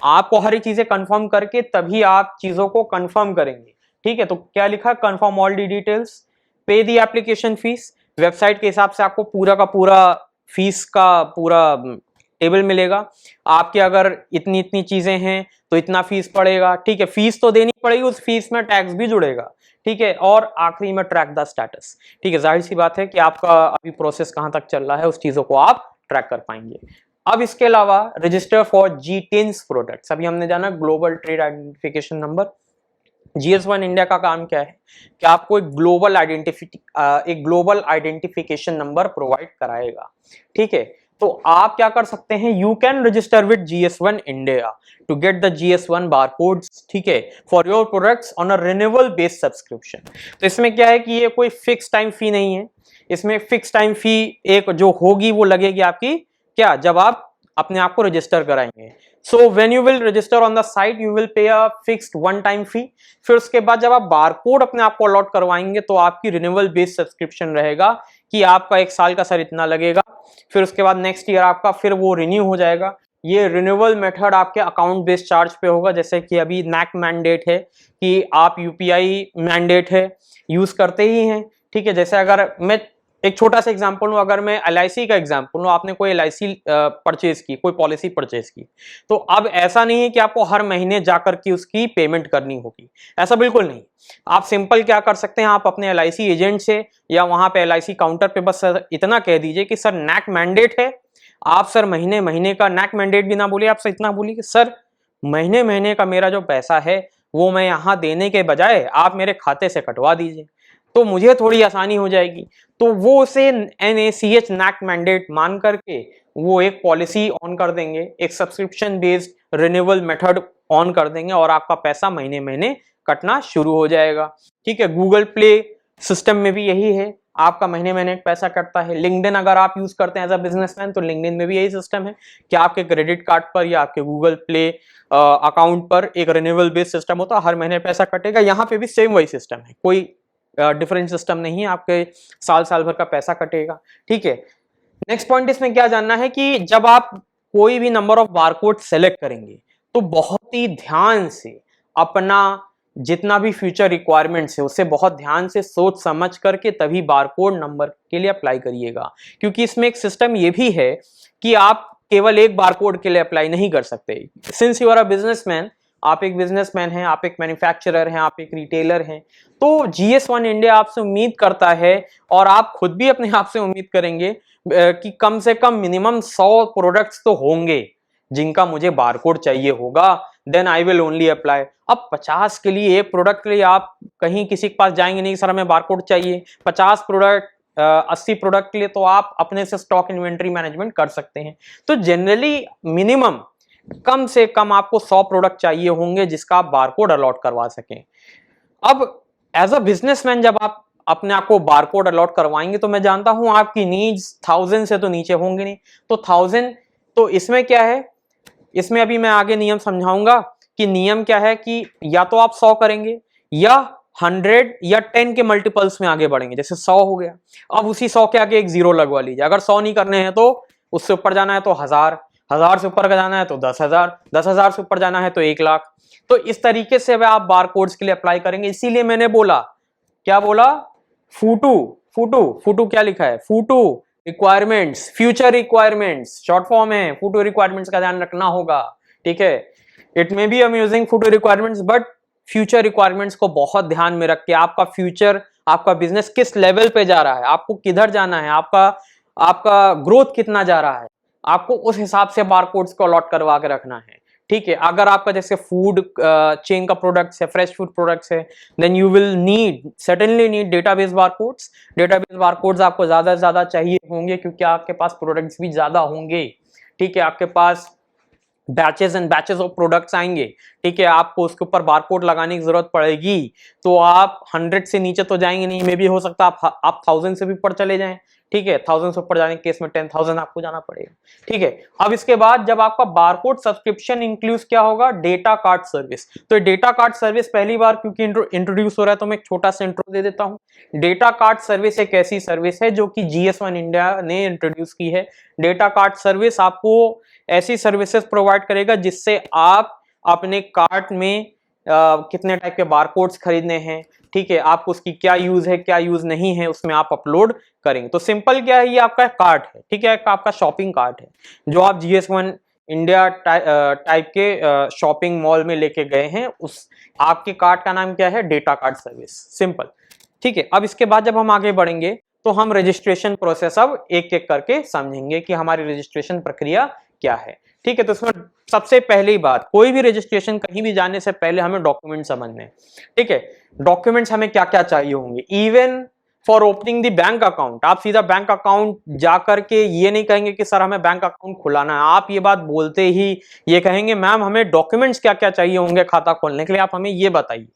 [SPEAKER 2] आपको हर एक चीजें कंफर्म करके तभी आप चीजों को कंफर्म करेंगे। ठीक है, तो क्या लिखा? कंफर्म ऑल दी डिटेल्स, पे दी एप्लीकेशन फीस। वेबसाइट के हिसाब से आपको पूरा का पूरा फीस का पूरा टेबल मिलेगा। आपके अगर इतनी इतनी चीजें हैं तो इतना फीस पड़ेगा। ठीक है, फीस तो देनी पड़ेगी, उस फीस में टैक्स भी जुड़ेगा। ठीक है, और आखिरी में ट्रैक द स्टेटस। ठीक है, जाहिर सी बात है कि आपका अभी प्रोसेस कहां तक चल रहा है उस चीजों को आप ट्रैक कर पाएंगे। अब इसके अलावा रजिस्टर फॉर G10 प्रोडक्ट्स। अभी हमने जाना global trade identification number. GS1 India का काम क्या है कि आपको एक ग्लोबल आइडेंटिफिकेशन नंबर प्रोवाइड कराएगा। ठीक है, तो आप क्या कर सकते हैं, you can register with GS1 India to get the GS1 barcodes. ठीक है, for your products on a renewable based subscription. तो इसमें क्या है कि ये कोई फिक्स टाइम फी नहीं है। इसमें फिक्स टाइम फी एक जो होगी वो लगेगी आपकी क्या, जब आप अपने आप को रजिस्टर कराएंगे। So when you will register on the site you will pay a fixed one time fee. फिर उसके बाद जब आप बारकोड अपने आप को अलॉट करवाएंगे तो आपकी रिन्यूअल बेस्ड सब्सक्रिप्शन रहेगा कि आपका 1 साल का सर इतना लगेगा। फिर उसके बाद नेक्स्ट ईयर आपका फिर वो रिन्यू हो जाएगा। ये रिन्यूअल मेथड आपके अकाउंट बेस्ड चार्ज पे होगा, जैसे कि अभी NAC मैंडेट है कि आप UPI मैंडेट है यूज करते ही हैं। ठीक है, जैसे अगर मैं एक छोटा सा एग्जांपल लूं, अगर मैं LIC का एग्जांपल लूं, आपने कोई LIC परचेज की, कोई पॉलिसी परचेज की, तो अब ऐसा नहीं है कि आपको हर महीने जाकर के उसकी पेमेंट करनी होगी, ऐसा बिल्कुल नहीं। आप सिंपल क्या कर सकते हैं, आप अपने LIC एजेंट से या वहां पे LIC काउंटर पे बस इतना कह दीजिए कि सर नैक मैंडेट है, आप सर महीने महीने का, नैक मैंडेट भी ना बोलिए, आपसे इतना बोलिए कि सर महीने महीने का मेरा जो पैसा है वो मैं यहाँ देने के बजाय आप मेरे खाते से कटवा दीजिए, तो मुझे थोड़ी आसानी हो जाएगी। तो वो उसे NACH नैक मैंडेट मान करके वो एक पॉलिसी ऑन कर देंगे, एक subscription based renewal method on कर देंगे और आपका पैसा महीने महीने कटना शुरू हो जाएगा। ठीक है, गूगल प्ले सिस्टम में भी यही है, आपका महीने महीने पैसा कटता है। लिंक्डइन अगर आप यूज करते हैं एज अ बिजनेसमैन, तो लिंक्डइन में भी यही सिस्टम है कि आपके क्रेडिट कार्ड पर या आपके गूगल प्ले अकाउंट पर एक रिन्यूअल बेस्ड सिस्टम होता है, हर महीने पैसा कटेगा। यहाँ पे भी सेम वही सिस्टम है, कोई डिफरेंट सिस्टम नहीं है, आपके साल साल भर का पैसा कटेगा। ठीक है, नेक्स्ट पॉइंट इसमें क्या जानना है कि जब आप कोई भी नंबर ऑफ बारकोड सेलेक्ट करेंगे तो बहुत ही ध्यान से अपना जितना भी फ्यूचर रिक्वायरमेंट्स है उसे बहुत ध्यान से सोच समझ करके तभी बारकोड नंबर के लिए अप्लाई करिएगा, क्योंकि इसमें एक सिस्टम ये भी है कि आप केवल एक बारकोड के लिए अप्लाई नहीं कर सकते। Since you are a businessman, आप एक बिजनेसमैन हैं, आप एक मैन्युफैक्चरर हैं, आप एक रिटेलर हैं, तो GS1 इंडिया आपसे उम्मीद करता है और आप खुद भी अपने आप से उम्मीद करेंगे कि कम से कम मिनिमम 100 प्रोडक्ट्स तो होंगे जिनका मुझे बारकोड चाहिए होगा, then I will only apply. अब 50 के लिए, एक प्रोडक्ट के लिए आप कहीं किसी के पास जाएंगे नहीं, सर हमें बारकोड चाहिए। 50 प्रोडक्ट 80 प्रोडक्ट के लिए तो आप अपने से स्टॉक इन्वेंट्री मैनेजमेंट कर सकते हैं। तो जनरली मिनिमम कम से कम आपको 100 प्रोडक्ट चाहिए होंगे जिसका आप बारकोड अलॉट करवा सकें। अब एज अ बिजनेसमैन जब आप अपने आप को बारकोड अलॉट करवाएंगे तो मैं जानता हूं आपकी नीड्स 1000 से तो नीचे होंगे नहीं, तो 1000, तो इसमें क्या है, इसमें अभी मैं आगे नियम समझाऊंगा कि नियम क्या है कि या तो आप 100 करेंगे या 100 या 10 के मल्टीपल्स में आगे बढ़ेंगे। जैसे 100 हो गया, अब उसी 100 के आगे एक जीरो लगवा लीजिए। अगर 100 नहीं करने हैं तो उससे ऊपर जाना है तो 1000, 1000 से ऊपर का जाना है तो 10,000, 10,000 से ऊपर जाना है तो 1,00,000। तो इस तरीके से आप बारकोड्स के लिए अप्लाई करेंगे। इसीलिए मैंने बोला, क्या बोला, फूटू, फूटू, फूटू क्या लिखा है, फूटू requirements, future requirements short form है। फूटू रिक्वायरमेंट्स का ध्यान रखना होगा। ठीक है, इट मे बी अम्यूजिंग फूटू रिक्वायरमेंट्स, बट फ्यूचर रिक्वायरमेंट्स को बहुत ध्यान में रख के आपका फ्यूचर, आपका बिजनेस किस लेवल पे जा रहा है, आपको किधर जाना है, आपका ग्रोथ कितना जा रहा है, आपको उस हिसाब से बारकोड्स को अलॉट करवा के रखना है। ठीक है, अगर आपका जैसे फूड चेन का प्रोडक्ट्स है, फ्रेश फूड प्रोडक्ट्स है, then you will need, certainly need database barcodes. Database barcodes आपको ज्यादा से ज्यादा चाहिए होंगे क्योंकि आपके पास प्रोडक्ट्स भी ज्यादा होंगे। ठीक है, आपके पास batches and batches of products आएंगे। ठीक है, आपको उसके ऊपर बारकोड लगाने की जरूरत पड़ेगी, तो आप 100 से नीचे तो जाएंगे नहीं, मे भी हो सकता आप 1000 से भी ऊपर चले जाएं। ठीक है, 1000 से ऊपर जाने के केस में 10,000 आपको जाना पड़ेगा। ठीक है, अब इसके बाद जब आपका बारकोड सब्सक्रिप्शन इंक्लूड क्या होगा, डेटा कार्ड सर्विस। तो डेटा कार्ड सर्विस पहली बार क्योंकि इंट्रोड्यूस हो रहा है तो मैं एक छोटा सा इंट्रो दे देता हूं। डेटा कार्ड सर्विस एक ऐसी सर्विस है जो कि GS1 इंडिया ने इंट्रोड्यूस की है। डेटा कार्ड सर्विस आपको ऐसी सर्विसेज प्रोवाइड करेगा जिससे आप अपने कार्ट में कितने टाइप के बारकोड्स खरीदने हैं, ठीक है, आपको उसकी क्या यूज है क्या यूज नहीं है, उसमें आप अपलोड करेंगे। तो सिंपल क्या है, ये आपका कार्ट है। ठीक है, आपका शॉपिंग कार्ट है जो आप GS1 इंडिया टाइप के शॉपिंग मॉल में लेके गए हैं, उस आपके कार्ट का नाम क्या है, डेटा कार्ड सर्विस, सिंपल। ठीक है, अब इसके बाद जब हम आगे बढ़ेंगे तो हम रजिस्ट्रेशन प्रोसेस अब एक एक करके समझेंगे कि हमारी रजिस्ट्रेशन प्रक्रिया क्या है। ठीक है, तो इसमें सबसे पहली बात, कोई भी रजिस्ट्रेशन कहीं भी जाने से पहले हमें डॉक्यूमेंट समझने हैं। ठीक है, डॉक्यूमेंट्स हमें क्या क्या चाहिए होंगे। Even for opening the bank account, आप सीधा बैंक अकाउंट जाकर के ये नहीं कहेंगे कि सर हमें बैंक अकाउंट खुलाना है, आप ये बात बोलते ही ये कहेंगे मैम हमें डॉक्यूमेंट्स क्या क्या चाहिए होंगे खाता खोलने के लिए, आप हमें ये बताइए।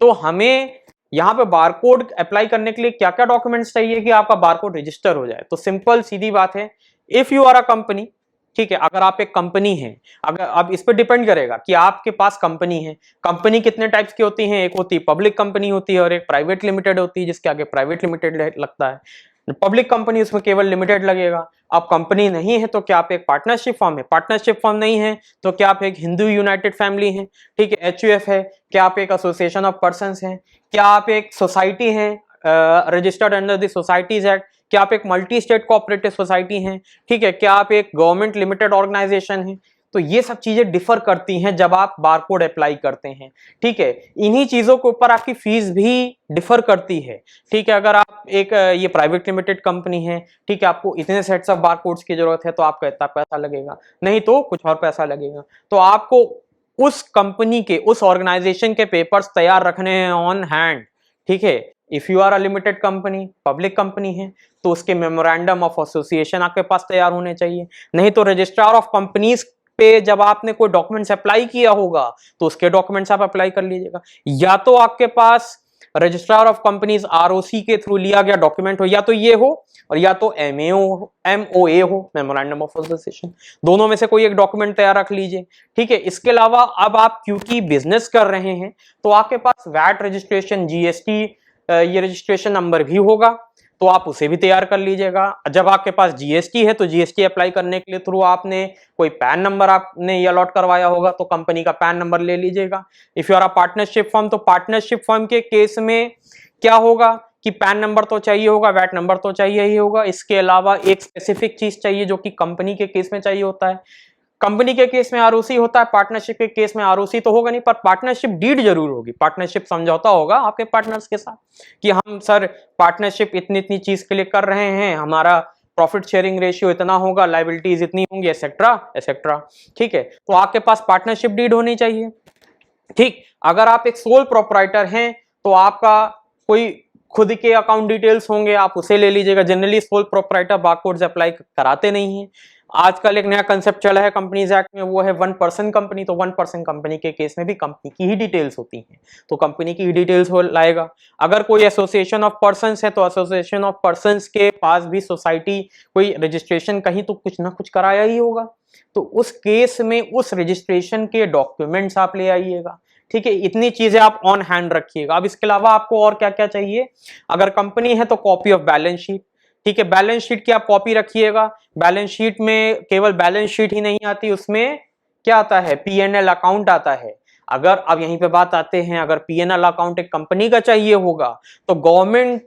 [SPEAKER 2] तो हमें यहाँ पे बारकोड अप्लाई करने के लिए क्या क्या डॉक्यूमेंट्स चाहिए कि आपका बारकोड रजिस्टर हो जाए। तो सिंपल सीधी बात है, if you are a company, ठीक है, अगर आप एक कंपनी है, अगर अब इस पर डिपेंड करेगा कि आपके पास कंपनी है। कंपनी कितने टाइप्स की होती है, एक होती है पब्लिक कंपनी होती है और एक प्राइवेट लिमिटेड होती है, जिसके आगे प्राइवेट लिमिटेड लगता है। पब्लिक कंपनी उसमें केवल लिमिटेड लगेगा। अब कंपनी नहीं है तो क्या आप एक पार्टनरशिप फॉर्म है, पार्टनरशिप फॉर्म नहीं है तो क्या आप एक हिंदू यूनाइटेड फैमिली है, ठीक है, HUF है, क्या आप एक एसोसिएशन ऑफ पर्संस हैं, क्या आप एक सोसाइटी है registered under the societies act, क्या आप एक मल्टी स्टेट कोऑपरेटिव सोसाइटी हैं, ठीक है, क्या आप एक गवर्नमेंट लिमिटेड ऑर्गेनाइजेशन है। तो ये सब चीजें डिफर करती हैं जब आप बारकोड अप्लाई करते हैं, ठीक है। इन्हीं चीजों के ऊपर आपकी फीस भी डिफर करती है, ठीक है। अगर आप एक ये प्राइवेट लिमिटेड कंपनी है, ठीक है, आपको इतने सेट्स ऑफ बारकोड्स की जरूरत है तो आपका इतना पैसा लगेगा, नहीं तो कुछ और पैसा लगेगा। तो आपको उस कंपनी के, उस ऑर्गेनाइजेशन के पेपर्स तैयार रखने हैं ऑन हैंड, ठीक है। If you are a limited company, public company है, तो उसके मेमोरेंडम ऑफ एसोसिएशन आपके पास तैयार होने चाहिए। नहीं तो रजिस्ट्रार ऑफ कंपनीज पे जब आपने कोई डॉक्यूमेंट्स अप्लाई किया होगा तो उसके डॉक्यूमेंट्स आप अप्लाई कर लीजिएगा। या तो आपके पास रजिस्ट्रार ऑफ कंपनीज आरओसी के थ्रू लिया गया डॉक्यूमेंट हो, या तो ये हो, और या तो एमओए हो, मेमोरेंडम ऑफ एसोसिएशन, दोनों में से कोई एक डॉक्यूमेंट तैयार रख लीजिए, ठीक है। इसके अलावा अब आप क्योंकि बिजनेस कर रहे हैं तो आपके पास वैट रजिस्ट्रेशन, जीएसटी ये रजिस्ट्रेशन नंबर भी होगा, तो आप उसे भी तैयार कर लीजिएगा। जब आपके पास जीएसटी है तो जीएसटी अप्लाई करने के लिए थ्रू आपने कोई पैन नंबर आपने ये अलॉट करवाया होगा, तो कंपनी का पैन नंबर ले लीजिएगा। If you are a partnership firm, तो पार्टनरशिप फर्म के केस में क्या होगा कि पैन नंबर तो चाहिए होगा, वैट नंबर तो चाहिए ही होगा। इसके अलावा एक स्पेसिफिक चीज चाहिए जो कि कंपनी के केस में चाहिए होता है। कंपनी के केस में आरओसी होता है, पार्टनरशिप के केस में आरओसी तो होगा नहीं, पर पार्टनरशिप डीड जरूर होगी, पार्टनरशिप समझौता होगा आपके पार्टनर्स के साथ कि हम सर पार्टनरशिप इतनी इतनी चीज के लिए कर रहे हैं, हमारा प्रॉफिट शेयरिंग रेशियो इतना होगा, लायबिलिटीज इतनी होंगी, एसेट्रा एसेट्रा, ठीक है। तो आपके पास पार्टनरशिप डीड होनी चाहिए, ठीक। अगर आप एक सोल प्रोप्राइटर हैं तो आपका कोई खुद के अकाउंट डिटेल्स होंगे, आप उसे ले लीजिएगा। Generally sole proprietor barcodes apply कराते नहीं हैं। आजकल एक नया कंसेप्ट चला है कंपनीज एक्ट में, वो है 1% कंपनी। तो 1% कंपनी के केस में भी कंपनी की ही डिटेल्स होती हैं, तो कंपनी की ही डिटेल्स हो लाएगा। अगर कोई एसोसिएशन ऑफ पर्संस है तो एसोसिएशन ऑफ पर्संस के पास भी सोसाइटी कोई रजिस्ट्रेशन कहीं तो कुछ ना कुछ कराया ही होगा, तो उस केस में उस रजिस्ट्रेशन के डॉक्यूमेंट्स आप ले आइएगा, ठीक है। इतनी चीजें आप ऑन हैंड रखिएगा। अब इसके अलावा आपको और क्या क्या चाहिए, अगर कंपनी है तो कॉपी ऑफ बैलेंस शीट, ठीक है। बैलेंस शीट की आप कॉपी रखिएगा। बैलेंस शीट में केवल बैलेंस शीट ही नहीं आती, उसमें क्या आता है, पीएनएल अकाउंट आता है। अगर अब यहीं पे बात आते हैं, अगर पीएनएल अकाउंट एक कंपनी का चाहिए होगा तो गवर्नमेंट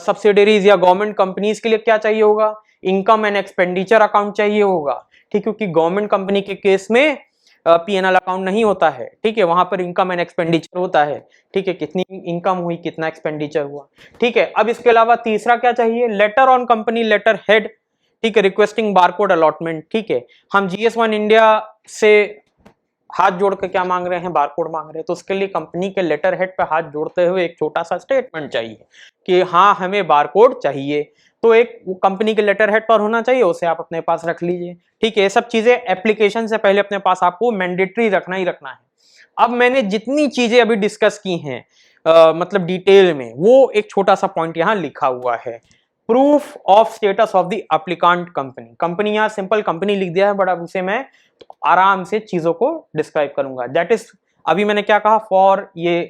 [SPEAKER 2] सब्सिडरीज या गवर्नमेंट कंपनीज के लिए क्या चाहिए होगा, इनकम एंड एक्सपेंडिचर अकाउंट चाहिए होगा, ठीक। क्योंकि गवर्नमेंट कंपनी के केस में पीएनएल अकाउंट नहीं होता है, ठीक है, वहां पर इनकम एंड एक्सपेंडिचर होता है, ठीक है, कितनी इनकम हुई, कितना एक्सपेंडिचर हुआ, ठीक है। अब इसके अलावा तीसरा क्या चाहिए, letter on company letterhead, ठीक है, रिक्वेस्टिंग बारकोड अलॉटमेंट, ठीक है। हम GS1 इंडिया से हाथ जोड़ के क्या मांग रहे हैं, बारकोड मांग रहे हैं, तो उसके लिए कंपनी के लेटर हेड पे हाथ जोड़ते हुए एक छोटा सा स्टेटमेंट चाहिए कि हाँ हमें बारकोड चाहिए, तो एक कंपनी के लेटर हेड पर होना चाहिए, उसे आप अपने पास रख लीजिए, ठीक है। ये सब चीजें एप्लीकेशन से पहले अपने पास आपको मैंडेटरी रखना ही रखना है। अब मैंने जितनी चीजें अभी डिस्कस की हैं मतलब डिटेल में, वो एक छोटा सा पॉइंट यहाँ लिखा हुआ है, proof of status of the applicant company. Company यहाँ सिंपल कंपनी लिख दिया है, बट अब उसे मैं आराम से चीजों को डिस्क्राइब करूंगा। दैट इज, अभी मैंने क्या कहा, फॉर ये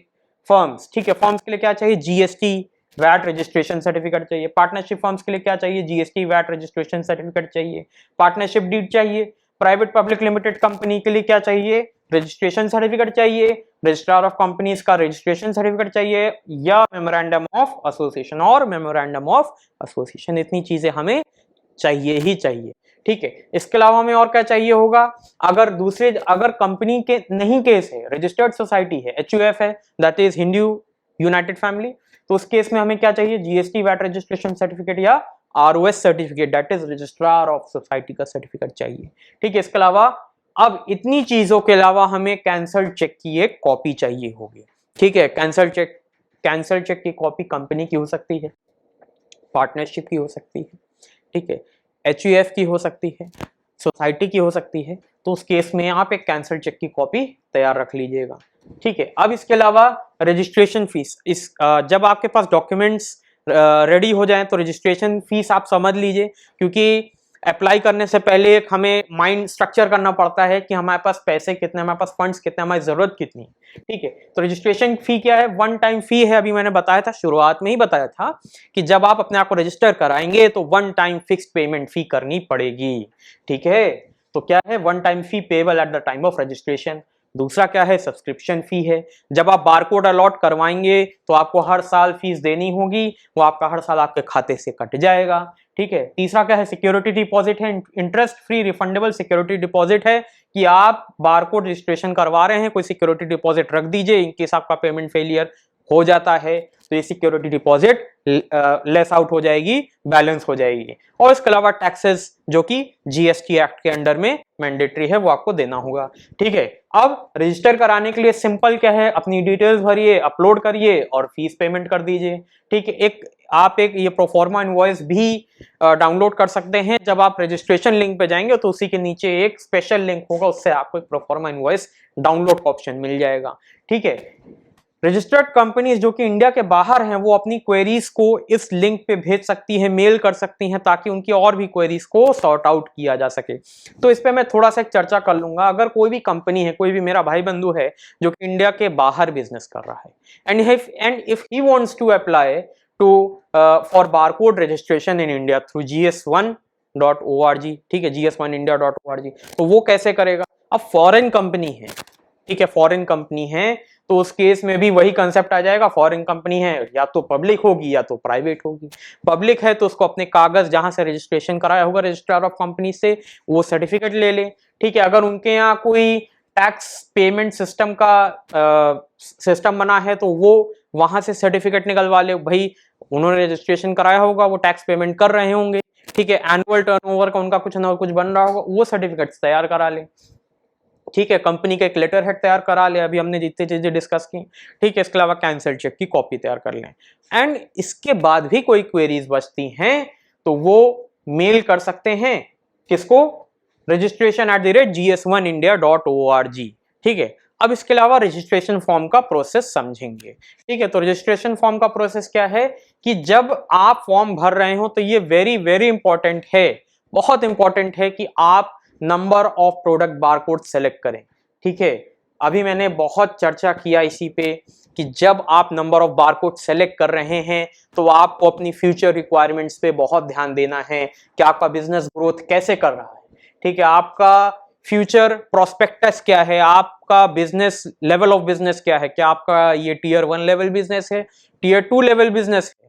[SPEAKER 2] फर्म्स, ठीक है। फर्म्स के लिए क्या चाहिए, जीएसटी वैट रजिस्ट्रेशन सर्टिफिकेट चाहिए। पार्टनरशिप फर्म्स के लिए क्या चाहिए, जीएसटी वैट रजिस्ट्रेशन सर्टिफिकेट चाहिए, पार्टनरशिप डीड चाहिए। प्राइवेट पब्लिक लिमिटेड कंपनी के लिए क्या चाहिए, रजिस्ट्रेशन सर्टिफिकेट चाहिए, रजिस्ट्रार ऑफ कंपनीज का रजिस्ट्रेशन सर्टिफिकेट चाहिए, या मेमोरेंडम ऑफ एसोसिएशन और मेमोरेंडम ऑफ एसोसिएशन। इतनी चीजें हमें चाहिए ही चाहिए, ठीक है। इसके अलावा हमें और क्या चाहिए होगा, अगर दूसरे, अगर कंपनी के नहीं केस है, रजिस्टर्ड सोसाइटी है, HUF है, that is Hindu United family, तो उस केस में हमें क्या चाहिए, जीएसटी वैट रजिस्ट्रेशन सर्टिफिकेट या ROS certificate, that is registrar of society का सर्टिफिकेट चाहिए, ठीक है। इसके अलावा अब इतनी चीजों के अलावा हमें कैंसल चेक की एक कॉपी चाहिए होगी, ठीक है। कैंसल चेक की कॉपी कंपनी की हो सकती है, पार्टनरशिप की हो सकती है, ठीक है, HUF की हो सकती है, सोसाइटी की हो सकती है, तो उस केस में आप एक कैंसल चेक की कॉपी तैयार रख लीजिएगा, ठीक है। अब इसके अलावा रजिस्ट्रेशन फीस, इस जब आपके पास डॉक्यूमेंट्स रेडी हो जाएं तो रजिस्ट्रेशन फीस आप समझ लीजिए, क्योंकि अप्लाई करने से पहले एक हमें माइंड स्ट्रक्चर करना पड़ता है कि हमारे पास पैसे कितने, हमारे पास फंड्स कितने, हमारी जरूरत कितनी, ठीक है। तो रजिस्ट्रेशन फी क्या है, वन टाइम फी है। अभी मैंने बताया था, शुरुआत में ही बताया था कि जब आप अपने आप को रजिस्टर कराएंगे तो वन टाइम फिक्स्ड पेमेंट फी करनी पड़ेगी, ठीक है। तो क्या है, one time fee payable at the time of registration. दूसरा क्या है, सब्सक्रिप्शन फी है। जब आप बारकोड अलॉट करवाएंगे तो आपको हर साल फीस देनी होगी, वो आपका हर साल आपके खाते से कट जाएगा। ठीक है। तीसरा क्या है, सिक्योरिटी डिपॉजिट है, interest free refundable security deposit है कि आप बारकोड रजिस्ट्रेशन करवा रहे हैं, कोई सिक्योरिटी डिपॉजिट रख दीजिए, इनकेस आपका पेमेंट फेलियर हो जाता है तो ये सिक्योरिटी डिपॉजिट लेस आउट हो जाएगी, बैलेंस हो जाएगी। और इसके अलावा टैक्सेस जो कि जीएसटी एक्ट के अंडर में मैंडेटरी है, वो आपको देना होगा। ठीक है। अब रजिस्टर कराने के लिए सिंपल क्या है, अपनी डिटेल्स भरिए, अपलोड करिए और फीस पेमेंट कर दीजिए। ठीक है। आप एक ये प्रोफॉर्मा इनवॉइस भी डाउनलोड कर सकते हैं। जब आप रजिस्ट्रेशन लिंक पे जाएंगे तो उसी के नीचे एक स्पेशल लिंक होगा, उससे आपको एक प्रोफॉर्मा इनवॉइस डाउनलोड का ऑप्शन मिल जाएगा। ठीक है। रजिस्टर्ड कंपनीज जो कि इंडिया के बाहर हैं वो अपनी क्वेरीज को इस लिंक पे भेज सकती हैं, मेल कर सकती हैं, ताकि उनकी और भी क्वेरीज को सॉर्ट आउट किया जा सके। तो इस पे मैं थोड़ा सा चर्चा कर लूंगा। अगर कोई भी कंपनी है, कोई भी मेरा भाई बंधु है जो कि इंडिया के बाहर बिजनेस कर रहा है and if he wants to apply to for barcode registration in India through GS1.org, ठीक है, GS1India.org, तो वो कैसे करेगा? अब फॉरेन कंपनी है, ठीक है, फॉरेन कंपनी है तो उस केस में भी वही कंसेप्ट आ जाएगा। फॉरेन कंपनी है या तो पब्लिक होगी या तो प्राइवेट होगी। पब्लिक है तो उसको अपने कागज जहां से रजिस्ट्रेशन कराया होगा रजिस्ट्रार ऑफ कंपनी से, वो सर्टिफिकेट ले ले। ठीक है। अगर उनके यहाँ कोई टैक्स पेमेंट सिस्टम का सिस्टम बना है तो वो वहां से सर्टिफिकेट निकलवा ले, भाई उन्होंने रजिस्ट्रेशन कराया होगा, वो टैक्स पेमेंट कर रहे होंगे। ठीक है। एनुअल टर्नओवर का उनका कुछ ना कुछ बन रहा होगा, वो सर्टिफिकेट तैयार करा ले। ठीक है। कंपनी का एक लेटर हेड तैयार करा ले, अभी हमने जितनी चीजें डिस्कस की। ठीक है। इसके अलावा कैंसिल चेक की कॉपी तैयार कर लें। एंड इसके बाद भी कोई क्वेरीज बचती हैं तो वो मेल कर सकते हैं किसको, registration@GS1India.org। ठीक है। अब इसके अलावा रजिस्ट्रेशन फॉर्म का प्रोसेस समझेंगे। ठीक है। तो रजिस्ट्रेशन फॉर्म का प्रोसेस क्या है कि जब आप फॉर्म भर रहे हो तो ये वेरी वेरी इंपॉर्टेंट है, बहुत इंपॉर्टेंट है कि आप number of product barcode select करें। ठीक है। अभी मैंने बहुत चर्चा किया इसी पे कि जब आप नंबर ऑफ बारकोड सेलेक्ट कर रहे हैं तो आपको अपनी फ्यूचर रिक्वायरमेंट्स पे बहुत ध्यान देना है कि आपका बिजनेस ग्रोथ कैसे कर रहा है। ठीक है। आपका फ्यूचर प्रोस्पेक्टस क्या है, आपका बिजनेस लेवल ऑफ बिजनेस क्या है, क्या आपका ये टियर 1 लेवल बिजनेस है, टियर 2 लेवल बिजनेस है,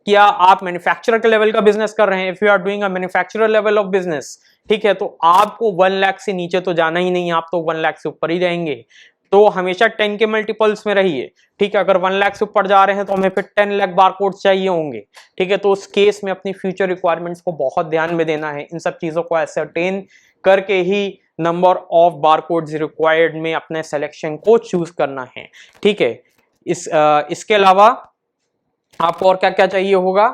[SPEAKER 2] क्या आप मैन्युफैक्चरर के लेवल का बिजनेस कर रहे हैं, if you are doing a manufacturer level of business. ठीक है। तो आपको 1 लाख से नीचे तो जाना ही नहीं, आप तो 1 लाख से ऊपर ही रहेंगे। तो हमेशा 10 के मल्टीपल्स में रहिए। ठीक है। अगर 1 लाख से ऊपर जा रहे हैं तो हमें फिर 10 लाख बारकोड चाहिए होंगे। ठीक है। तो उस केस में अपनी फ्यूचर रिक्वायरमेंट्स को बहुत ध्यान में देना है। इन सब चीजों को एसरटेन करके ही नंबर ऑफ बारकोड्स रिक्वायर्ड में अपने सिलेक्शन को चूज करना है। ठीक है। इसके अलावा आपको और क्या क्या चाहिए होगा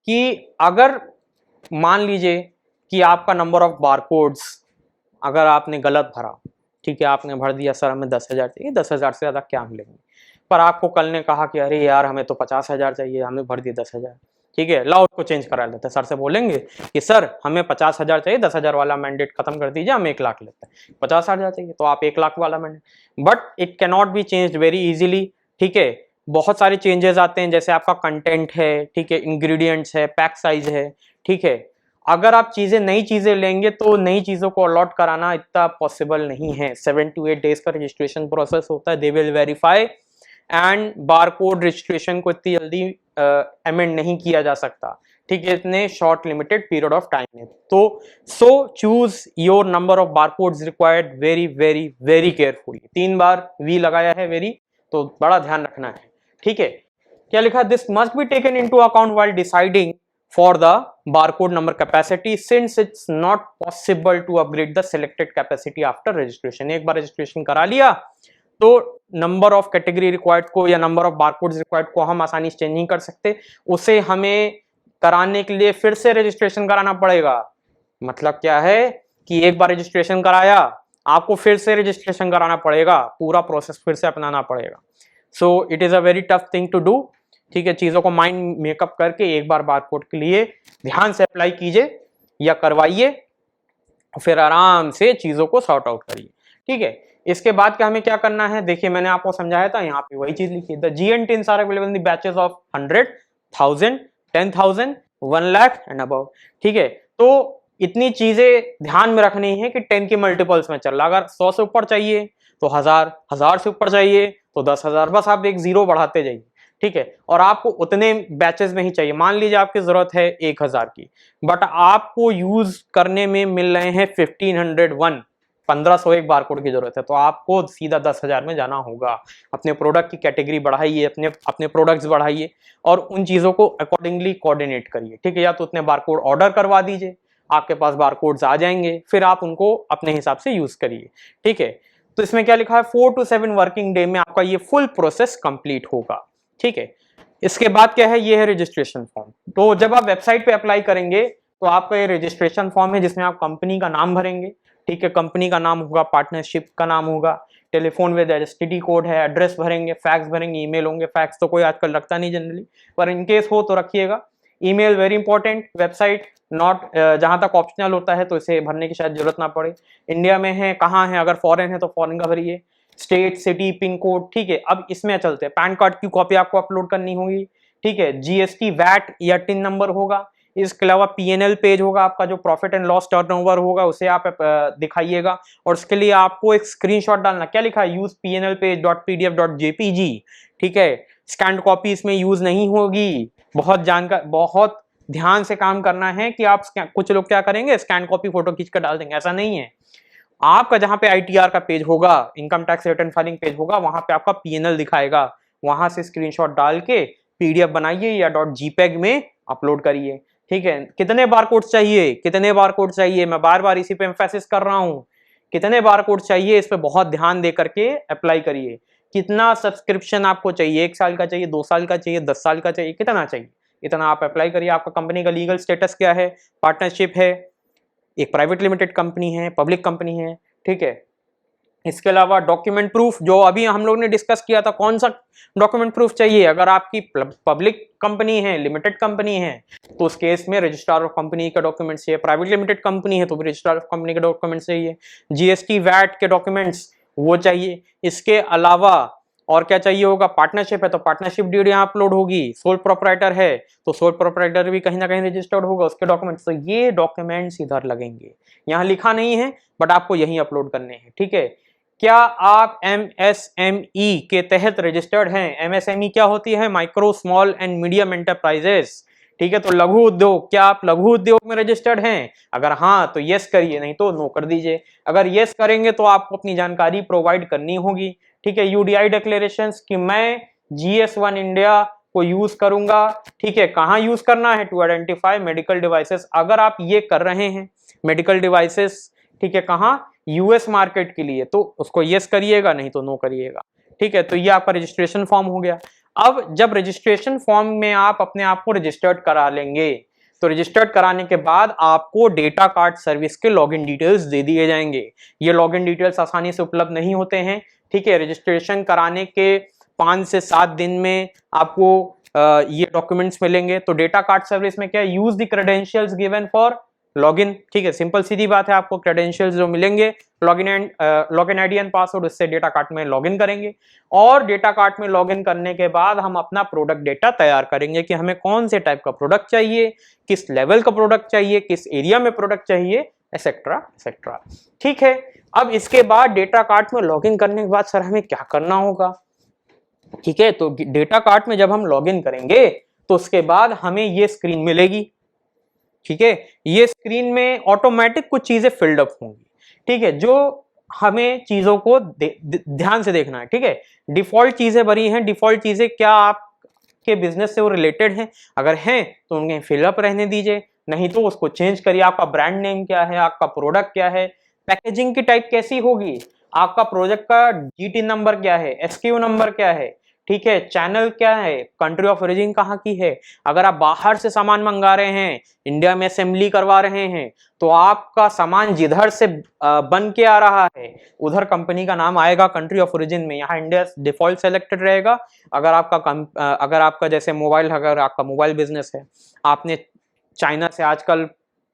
[SPEAKER 2] कि अगर मान लीजिए कि आपका नंबर ऑफ बारकोड्स अगर आपने गलत भरा, ठीक है, आपने भर दिया सर हमें 10,000 चाहिए, 10,000 से ज्यादा क्या मिलेंगे, पर आपको कल ने कहा कि अरे यार हमें तो 50,000 चाहिए, हमने भर दिया 10,000। ठीक है। लाओ उसको चेंज करा लेते हैं। सर से बोलेंगे कि सर हमें 50,000 चाहिए, 10,000 वाला मैंडेट खत्म कर दीजिए, हम 1 लाख लेते हैं। 50,000 चाहिए तो आप 1 लाख वाला mandate, but it can not be changed very easily. ठीक है। बहुत सारे चेंजेस आते हैं, जैसे आपका कंटेंट है, ठीक है, इंग्रेडिएंट्स है, पैक साइज है। ठीक है। अगर आप नई चीजें लेंगे तो नई चीजों को अलॉट कराना इतना पॉसिबल नहीं है। 7 to 8 डेज का रजिस्ट्रेशन प्रोसेस होता है, they will verify, and barcode registration को इतनी जल्दी अमेंड नहीं किया जा सकता। ठीक है। इतने short limited period of time है। तो so choose your number of barcodes required very very very carefully. 3 बार वी लगाया है वेरी, तो बड़ा ध्यान रखना है। ठीक है। क्या लिखा, this must be taken into account while deciding for the barcode number capacity since it's not possible to upgrade the selected capacity after registration. एक बार रजिस्ट्रेशन करा लिया तो नंबर ऑफ कैटेगरी रिक्वायर्ड को या नंबर ऑफ बारकोड्स रिक्वायर्ड को हम आसानी से चेंज नहीं कर सकते, उसे हमें कराने के लिए फिर से रजिस्ट्रेशन कराना पड़ेगा। मतलब क्या है कि एक बार रजिस्ट्रेशन कराया, आपको फिर से रजिस्ट्रेशन कराना पड़ेगा, पूरा प्रोसेस फिर से अपनाना पड़ेगा। So it is a very tough thing to do. ठीक है। चीजों को माइंड मेकअप करके एक बार बारकोड के लिए ध्यान से अप्लाई कीजिए या करवाइए, फिर आराम से चीजों को सॉर्ट आउट करिए। ठीक है। इसके बाद क्या हमें क्या करना है, देखिए मैंने आपको समझाया था, यहाँ पे वही चीज लिखी, the GN10s are available in the batches of 100, 1000, 10,000, 1 lakh and above. ठीक है। तो इतनी चीजें ध्यान में रखनी है कि 10 के मल्टीपल्स में चल रहा। अगर 100 से ऊपर चाहिए तो 1000 से ऊपर चाहिए तो 10,000, बस आप एक जीरो बढ़ाते जाइए, ठीक है। और आपको उतने बैचेस में ही चाहिए। मान लीजिए आपकी जरूरत है 1000 की, बट आपको यूज करने में मिल रहे हैं 1501, 1501 बारकोड की जरूरत है, तो आपको सीधा 10,000 में जाना होगा। अपने प्रोडक्ट की कैटेगरी बढ़ाइए, अपने अपने प्रोडक्ट्स बढ़ाइए और उन चीजों को अकॉर्डिंगली कोऑर्डिनेट करिए, ठीक है। या तो उतने बारकोड ऑर्डर करवा दीजिए, आपके पास बारकोड्स आ जाएंगे, फिर आप उनको अपने हिसाब से यूज करिए, ठीक है। तो इसमें क्या लिखा है, 4 to 7 वर्किंग डे में आपका ये फुल प्रोसेस कंप्लीट होगा, ठीक है। इसके बाद क्या है, ये है रजिस्ट्रेशन फॉर्म। तो जब आप वेबसाइट पे अप्लाई करेंगे तो आपका ये रजिस्ट्रेशन फॉर्म है, जिसमें आप कंपनी का नाम भरेंगे, ठीक है। कंपनी का नाम होगा, पार्टनरशिप का नाम होगा, टेलीफोन विद एसटीडी कोड है, एड्रेस भरेंगे, फैक्स भरेंगे, ईमेल होंगे। फैक्स तो कोई आजकल रखता नहीं जनरली, पर इनकेस हो तो रखिएगा। Email very important, website not, जहां तक ऑप्शनल होता है तो इसे भरने की शायद जरूरत ना पड़े। इंडिया में है, कहाँ है, अगर फॉरेन है तो फॉरेन का भरिए, स्टेट, सिटी, पिन कोड, ठीक है। अब इसमें चलते हैं, पैन कार्ड की कॉपी आपको अपलोड करनी होगी, ठीक है। जीएसटी, वैट या टिन नंबर होगा। इसके अलावा पीएनएल पेज होगा, आपका जो प्रॉफिट एंड लॉस टर्नओवर होगा उसे आप दिखाइएगा, और उसके लिए आपको एक स्क्रीनशॉट डालना। क्या लिखा है, यूज पीएनएल पेज .pdf.jpg, ठीक है। स्कैन कॉपी इसमें यूज नहीं होगी। बहुत ध्यान से काम करना है कि आप कुछ लोग क्या करेंगे, स्कैन कॉपी फोटो खींच कर डाल देंगे, ऐसा नहीं है। आपका जहां पे आईटीआर का पेज होगा, income tax return filing page होगा, वहां पे आपका पीएनएल दिखाएगा, वहां से स्क्रीनशॉट डाल के पीडीएफ बनाइए या .jpeg में अपलोड करिए, ठीक है। कितने बारकोड्स चाहिए, कितने बारकोड्स चाहिए, मैं बार बार इसी पे एम्फेसिस कर रहा हूं, कितने बारकोड्स चाहिए, इस पे बहुत ध्यान दे करके अप्लाई करिए। कितना सब्सक्रिप्शन आपको चाहिए, 1 साल का चाहिए, 2 साल का चाहिए, 10 साल का चाहिए, कितना चाहिए, इतना आप अप्लाई करिए। आपका कंपनी का लीगल स्टेटस क्या है, पार्टनरशिप है, एक प्राइवेट लिमिटेड कंपनी है, पब्लिक कंपनी है, ठीक है। इसके अलावा डॉक्यूमेंट प्रूफ, जो अभी हम लोग ने डिस्कस किया था, कौन सा डॉक्यूमेंट प्रूफ चाहिए। अगर आपकी पब्लिक कंपनी है, लिमिटेड कंपनी है, तो उस केस में रजिस्ट्रार ऑफ कंपनी का डॉक्यूमेंट चाहिए। प्राइवेट लिमिटेड कंपनी है तो भी रजिस्ट्रार ऑफ कंपनी का डॉक्यूमेंट चाहिए। जीएसटी, वैट के डॉक्यूमेंट्स वो चाहिए। इसके अलावा और क्या चाहिए होगा, पार्टनरशिप है तो पार्टनरशिप डीड यहाँ अपलोड होगी, सोल प्रोपराइटर है तो सोल प्रोपराइटर भी कहीं ना कहीं रजिस्टर्ड होगा, उसके डॉक्यूमेंट्स। तो ये डॉक्यूमेंट्स इधर लगेंगे, यहाँ लिखा नहीं है बट आपको यही अपलोड करने हैं, ठीक है। क्या आप एमएसएमई के तहत रजिस्टर्ड हैं? एमएसएमई क्या होती है, micro small and medium enterprises, ठीक है। तो लघु उद्योग, क्या आप लघु उद्योग में रजिस्टर्ड हैं? अगर हाँ तो यस करिए, नहीं तो नो कर दीजिए। अगर यस करेंगे तो आपको अपनी जानकारी प्रोवाइड करनी होगी, ठीक है। यूडीआई डिक्लेरेशंस कि मैं GS1 इंडिया को यूज करूंगा, ठीक है। कहाँ यूज करना है, टू आइडेंटिफाई मेडिकल डिवाइसेस। अगर आप ये कर रहे हैं मेडिकल डिवाइसेस, ठीक है, कहाँ, यूएस मार्केट के लिए, तो उसको यस करिएगा, नहीं तो नो करिएगा, ठीक है। तो ये आपका रजिस्ट्रेशन फॉर्म हो गया। अब जब रजिस्ट्रेशन फॉर्म में आप अपने आप को रजिस्टर्ड करा लेंगे, तो रजिस्टर्ड कराने के बाद आपको डेटा कार्ड सर्विस के लॉगिन डिटेल्स दे दिए जाएंगे। ये लॉगिन डिटेल्स आसानी से उपलब्ध नहीं होते हैं, ठीक है। रजिस्ट्रेशन कराने के 5 से 7 दिन में आपको ये डॉक्यूमेंट्स मिलेंगे। तो डेटा कार्ड सर्विस में क्या है, use the credentials given for login, ठीक है। सिंपल सीधी बात है, आपको क्रेडेंशियल्स जो मिलेंगे, लॉगिन आईडी एंड पासवर्ड, उससे डेटा कार्ड में लॉगिन करेंगे। और डेटा कार्ड में लॉगिन करने के बाद हम अपना प्रोडक्ट डेटा तैयार करेंगे कि हमें कौन से टाइप का प्रोडक्ट चाहिए, किस लेवल का प्रोडक्ट चाहिए, किस एरिया में प्रोडक्ट चाहिए, एक्सेट्रा एक्सेट्रा, ठीक है। अब इसके बाद डेटा कार्ड में लॉगिन करने के बाद सर हमें क्या करना होगा, ठीक है। तो डेटा कार्ड में जब हम लॉगिन करेंगे तो उसके बाद हमें ये स्क्रीन मिलेगी, ठीक है। ये स्क्रीन में ऑटोमेटिक कुछ चीजें फिल्ड अप होंगी, ठीक है, जो हमें चीजों को ध्यान से देखना है, ठीक है। डिफॉल्ट चीजें भरी हैं, डिफॉल्ट चीजें क्या आपके बिजनेस से वो रिलेटेड हैं, अगर हैं तो उन्हें फिलअप रहने दीजिए, नहीं तो उसको चेंज करिए। आपका ब्रांड नेम क्या है, आपका प्रोडक्ट क्या है, पैकेजिंग की टाइप कैसी होगी, आपका प्रोजेक्ट का जीटी नंबर क्या है, एसक्यू नंबर क्या है, ठीक है, चैनल क्या है, कंट्री ऑफ ओरिजिन कहाँ की है। अगर आप बाहर से सामान मंगा रहे हैं, इंडिया में असेंबली करवा रहे हैं, तो आपका सामान जिधर से बन के आ रहा है उधर कंपनी का नाम आएगा कंट्री ऑफ ओरिजिन में। यहाँ इंडिया डिफॉल्ट सेलेक्टेड रहेगा। अगर आपका जैसे मोबाइल, अगर आपका मोबाइल बिजनेस है, आपने चाइना से, आजकल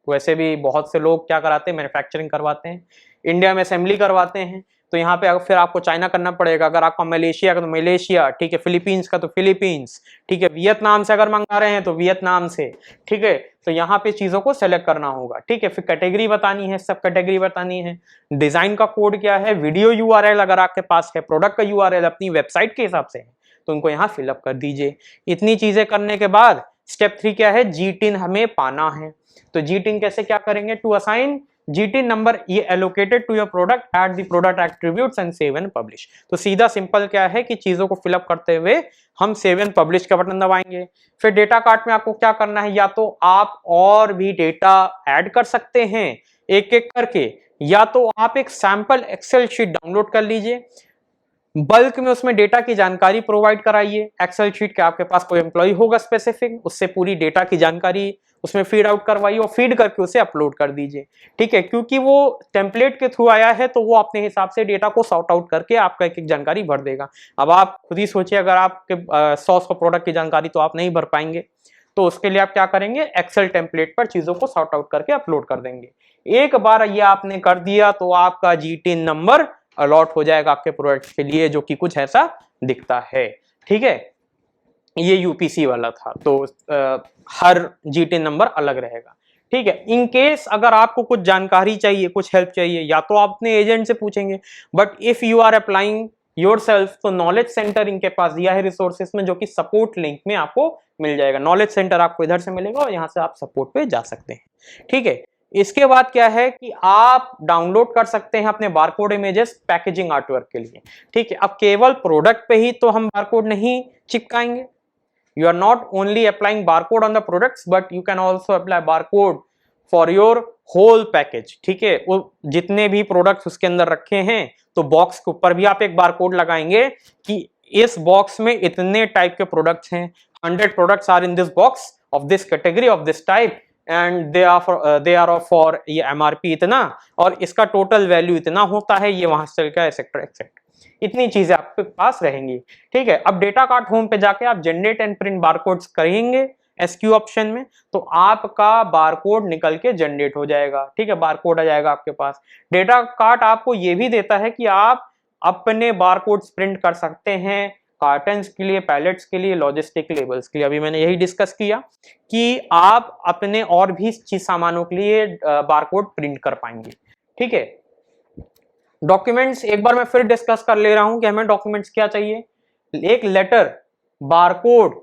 [SPEAKER 2] वैसे भी बहुत से लोग क्या कराते हैं, मैन्युफैक्चरिंग करवाते हैं, इंडिया में असेंबली करवाते हैं, तो यहाँ पे फिर आपको चाइना करना पड़ेगा, अगर आपका मलेशिया का तो मलेशिया, ठीक है, फिलीपींस का तो फिलीपींस, ठीक है, वियतनाम से अगर मंगा रहे हैं तो वियतनाम से, ठीक है। तो यहाँ पे चीजों को सेलेक्ट करना होगा, ठीक है। फिर कैटेगरी बतानी है, सब कैटेगरी बतानी है, डिजाइन का कोड क्या है, वीडियो यूआरएल अगर आपके पास है, प्रोडक्ट का यूआरएल अपनी वेबसाइट के हिसाब से है तो उनको यहाँ फिलअप कर दीजिए। इतनी चीजें करने के बाद स्टेप 3 क्या है, GTIN हमें पाना है। तो GTIN कैसे क्या करेंगे, टू असाइन GTIN नंबर ये allocated to your product at the product attributes and save and publish. तो सीधा सिंपल क्या है कि चीजों को फिलअप करते हुए हम सेव एंड पब्लिश का बटन दबाएंगे। फिर डेटा कार्ट में आपको क्या करना है, या तो आप और भी डेटा ऐड कर सकते हैं एक एक करके, या तो आप एक सैंपल एक्सेल शीट डाउनलोड कर लीजिए, बल्क में उसमें डेटा की जानकारी प्रोवाइड कराइए। एक्सेल शीट के आपके पास कोई एम्प्लॉय होगा स्पेसिफिक, उससे पूरी डेटा की जानकारी उसमें फीड आउट करवाइए और फीड करके उसे अपलोड कर दीजिए, ठीक है। क्योंकि वो टेम्पलेट के थ्रू आया है तो वो अपने हिसाब से डेटा को सॉर्ट आउट करके आपका एक एक जानकारी भर देगा। अब आप खुद ही सोचिए, अगर आपके 100 प्रोडक्ट की जानकारी तो आप नहीं भर पाएंगे, तो उसके लिए आप क्या करेंगे, एक्सेल टेम्पलेट पर चीजों को सॉर्ट आउट करके अपलोड कर देंगे। एक बार ये आपने कर दिया तो आपका GTIN नंबर अलॉट हो जाएगा आपके प्रोडक्ट के लिए, जो कि कुछ ऐसा दिखता है, ठीक है। ये यूपीसी वाला था, तो हर GTIN नंबर अलग रहेगा, ठीक है। इन केस अगर आपको कुछ जानकारी चाहिए, कुछ हेल्प चाहिए, या तो आप अपने एजेंट से पूछेंगे, but if you are applying yourself तो नॉलेज सेंटर इनके पास दिया है रिसोर्सेस में, जो कि सपोर्ट लिंक में आपको मिल जाएगा। नॉलेज सेंटर आपको इधर से मिलेगा और यहाँ से आप सपोर्ट पे जा सकते हैं, ठीक है। इसके बाद क्या है कि आप डाउनलोड कर सकते हैं अपने बारकोड इमेजेस पैकेजिंग आर्टवर्क के लिए, ठीक है। अब केवल प्रोडक्ट पे ही तो हम बारकोड नहीं चिपकाएंगे। You are not only applying barcode on the products, but you can also apply barcode for your whole package, ठीक है। वो जितने भी प्रोडक्ट्स उसके अंदर रखे हैं तो बॉक्स के ऊपर भी आप एक बारकोड लगाएंगे कि इस बॉक्स में इतने टाइप के प्रोडक्ट्स हैं, 100 products are in this box of this category of this type and they are for ये MRP इतना और इसका टोटल वैल्यू इतना होता है, ये वहां से चलकर एक्सेट्रा एक्सेट्रा, इतनी चीजें आपके पास रहेंगी, ठीक है। अब डेटा कार्ट होम पे जाके आप जनरेट एंड प्रिंट बारकोड्स करेंगे SQ ऑप्शन में, तो आपका बारकोड निकल के जनरेट हो जाएगा, ठीक है। बारकोड आ जाएगा आपके पास। डेटा कार्ट आपको ये भी देता है कि आप अपने बारकोड्स प्रिंट कर सकते हैं कार्टन्स के लिए, पैलेट्स के लिए, लॉजिस्टिक लेबल्स के लिए। अभी मैंने यही डिस्कस किया कि आप अपने और भी चीज सामानों के लिए बारकोड प्रिंट कर पाएंगे, ठीक है। डॉक्यूमेंट्स एक बार मैं फिर डिस्कस कर ले रहा हूं कि हमें डॉक्यूमेंट्स क्या चाहिए। एक लेटर बारकोड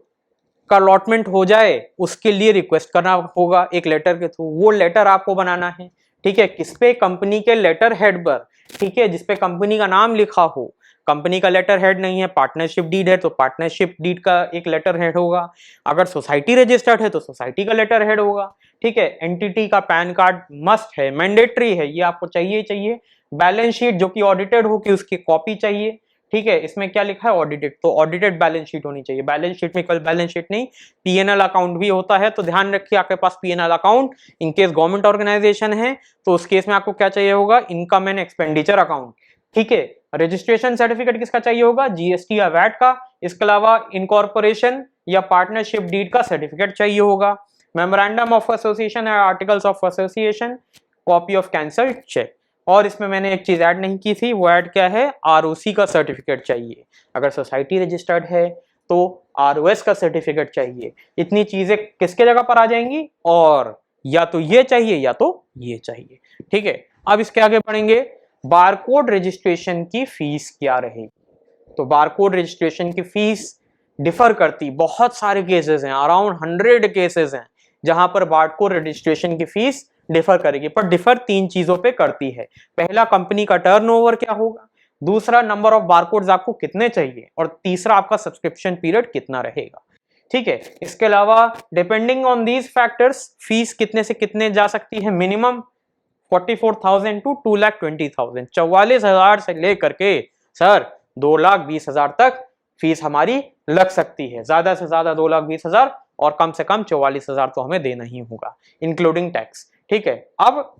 [SPEAKER 2] का अलॉटमेंट हो जाए उसके लिए रिक्वेस्ट करना होगा एक लेटर के थ्रू, वो लेटर आपको बनाना है, ठीक है। किस पे, कंपनी के लेटर हेड पर, ठीक है, जिसपे कंपनी का नाम लिखा हो। कंपनी का लेटर हेड नहीं है, पार्टनरशिप डीड है तो पार्टनरशिप डीड का एक लेटर हेड होगा। अगर सोसाइटी रजिस्टर्ड है तो सोसाइटी का लेटर हेड होगा, ठीक है। एंटिटी का पैन कार्ड मस्ट है, मैंडेटरी है, ये आपको चाहिए चाहिए। बैलेंस शीट जो कि ऑडिटेड हो कि उसकी कॉपी चाहिए, ठीक है। इसमें क्या लिखा है, ऑडिटेड, तो ऑडिटेड बैलेंस शीट होनी चाहिए। बैलेंस शीट में केवल बैलेंस शीट नहीं, PNL अकाउंट भी होता है, तो ध्यान रखिए आपके पास PNL account, in case government organisation है तो उस केस में आपको क्या चाहिए होगा, इनकम एंड एक्सपेंडिचर अकाउंट, ठीक है। रजिस्ट्रेशन सर्टिफिकेट किसका चाहिए होगा, GST या VAT का। इसके अलावा इनकॉर्पोरेशन या पार्टनरशिप डीड का सर्टिफिकेट चाहिए होगा। मेमोरेंडम ऑफ एसोसिएशन या articles of association, copy of cancelled cheque. और इसमें मैंने एक चीज ऐड नहीं की थी, वो ऐड क्या है, ROC का सर्टिफिकेट चाहिए। अगर सोसाइटी रजिस्टर्ड है तो ROS का सर्टिफिकेट चाहिए। इतनी चीजें किसके जगह पर आ जाएंगी, और या तो ये चाहिए या तो ये चाहिए, ठीक है। अब इसके आगे बढ़ेंगे, बारकोड रजिस्ट्रेशन की फीस क्या रहेगी। तो बारकोड रजिस्ट्रेशन की फीस डिफर करती, बहुत सारे केसेस हैं, अराउंड 100 केसेस हैं जहां पर बारकोड रजिस्ट्रेशन की फीस डिफर करेगी, पर डिफर 3 चीजों पे करती है। पहला, कंपनी का टर्नओवर क्या होगा, दूसरा, नंबर ऑफ बारकोड्स आपको कितने चाहिए, और तीसरा, आपका सब्सक्रिप्शन पीरियड कितना रहेगा, ठीक है। इसके अलावा depending on these factors fees कितने से कितने जा सकती है, मिनिमम 44,000 टू 2,20,000, 44,000 से लेकर के सर 2,20,000 तक फीस हमारी लग सकती है। ज्यादा से ज्यादा 2,20,000 और कम से कम 44,000 तो हमें देना ही होगा इंक्लूडिंग टैक्स, ठीक है। अब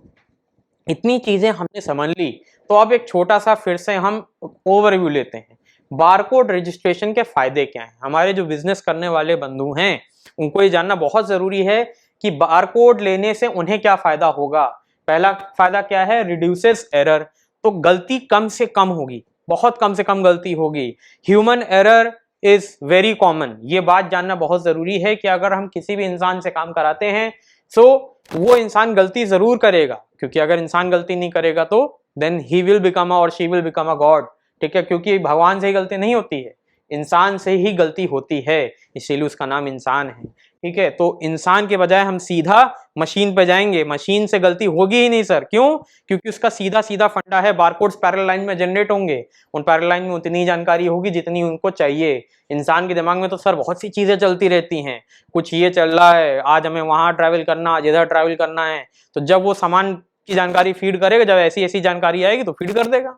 [SPEAKER 2] इतनी चीजें हमने समझ ली, तो अब एक छोटा सा फिर से हम ओवरव्यू लेते हैं। बारकोड रजिस्ट्रेशन के फायदे क्या हैं, हमारे जो बिजनेस करने वाले बंधु हैं उनको ये जानना बहुत जरूरी है कि बारकोड लेने से उन्हें क्या फायदा होगा। पहला फायदा क्या है, रिड्यूसेस एरर। तो गलती कम से कम होगी, बहुत कम से कम गलती होगी। Human error is very common. ये बात जानना बहुत जरूरी है कि अगर हम किसी भी इंसान से काम कराते हैं सो वो इंसान गलती जरूर करेगा, क्योंकि अगर इंसान गलती नहीं करेगा तो देन ही विल बिकम और she will become a God. ठीक है, क्योंकि भगवान से ही गलती नहीं होती है, इंसान से ही गलती होती है, इसीलिए उसका नाम इंसान है। ठीक है, तो इंसान के बजाय हम सीधा मशीन पे जाएंगे, मशीन से गलती होगी ही नहीं सर। क्यों? क्योंकि उसका सीधा सीधा फंडा है, बारकोड्स पैरेलल लाइन में जनरेट होंगे, उन पैरेलल लाइन में उतनी जानकारी होगी जितनी उनको चाहिए। इंसान के दिमाग में तो सर बहुत सी चीजें चलती रहती हैं, कुछ ये चल रहा है, आज हमें वहां ट्रैवल करना, आज इधर ट्रैवल करना है, तो जब वो सामान की जानकारी फीड करेगा, जब ऐसी ऐसी जानकारी आएगी तो फीड कर देगा,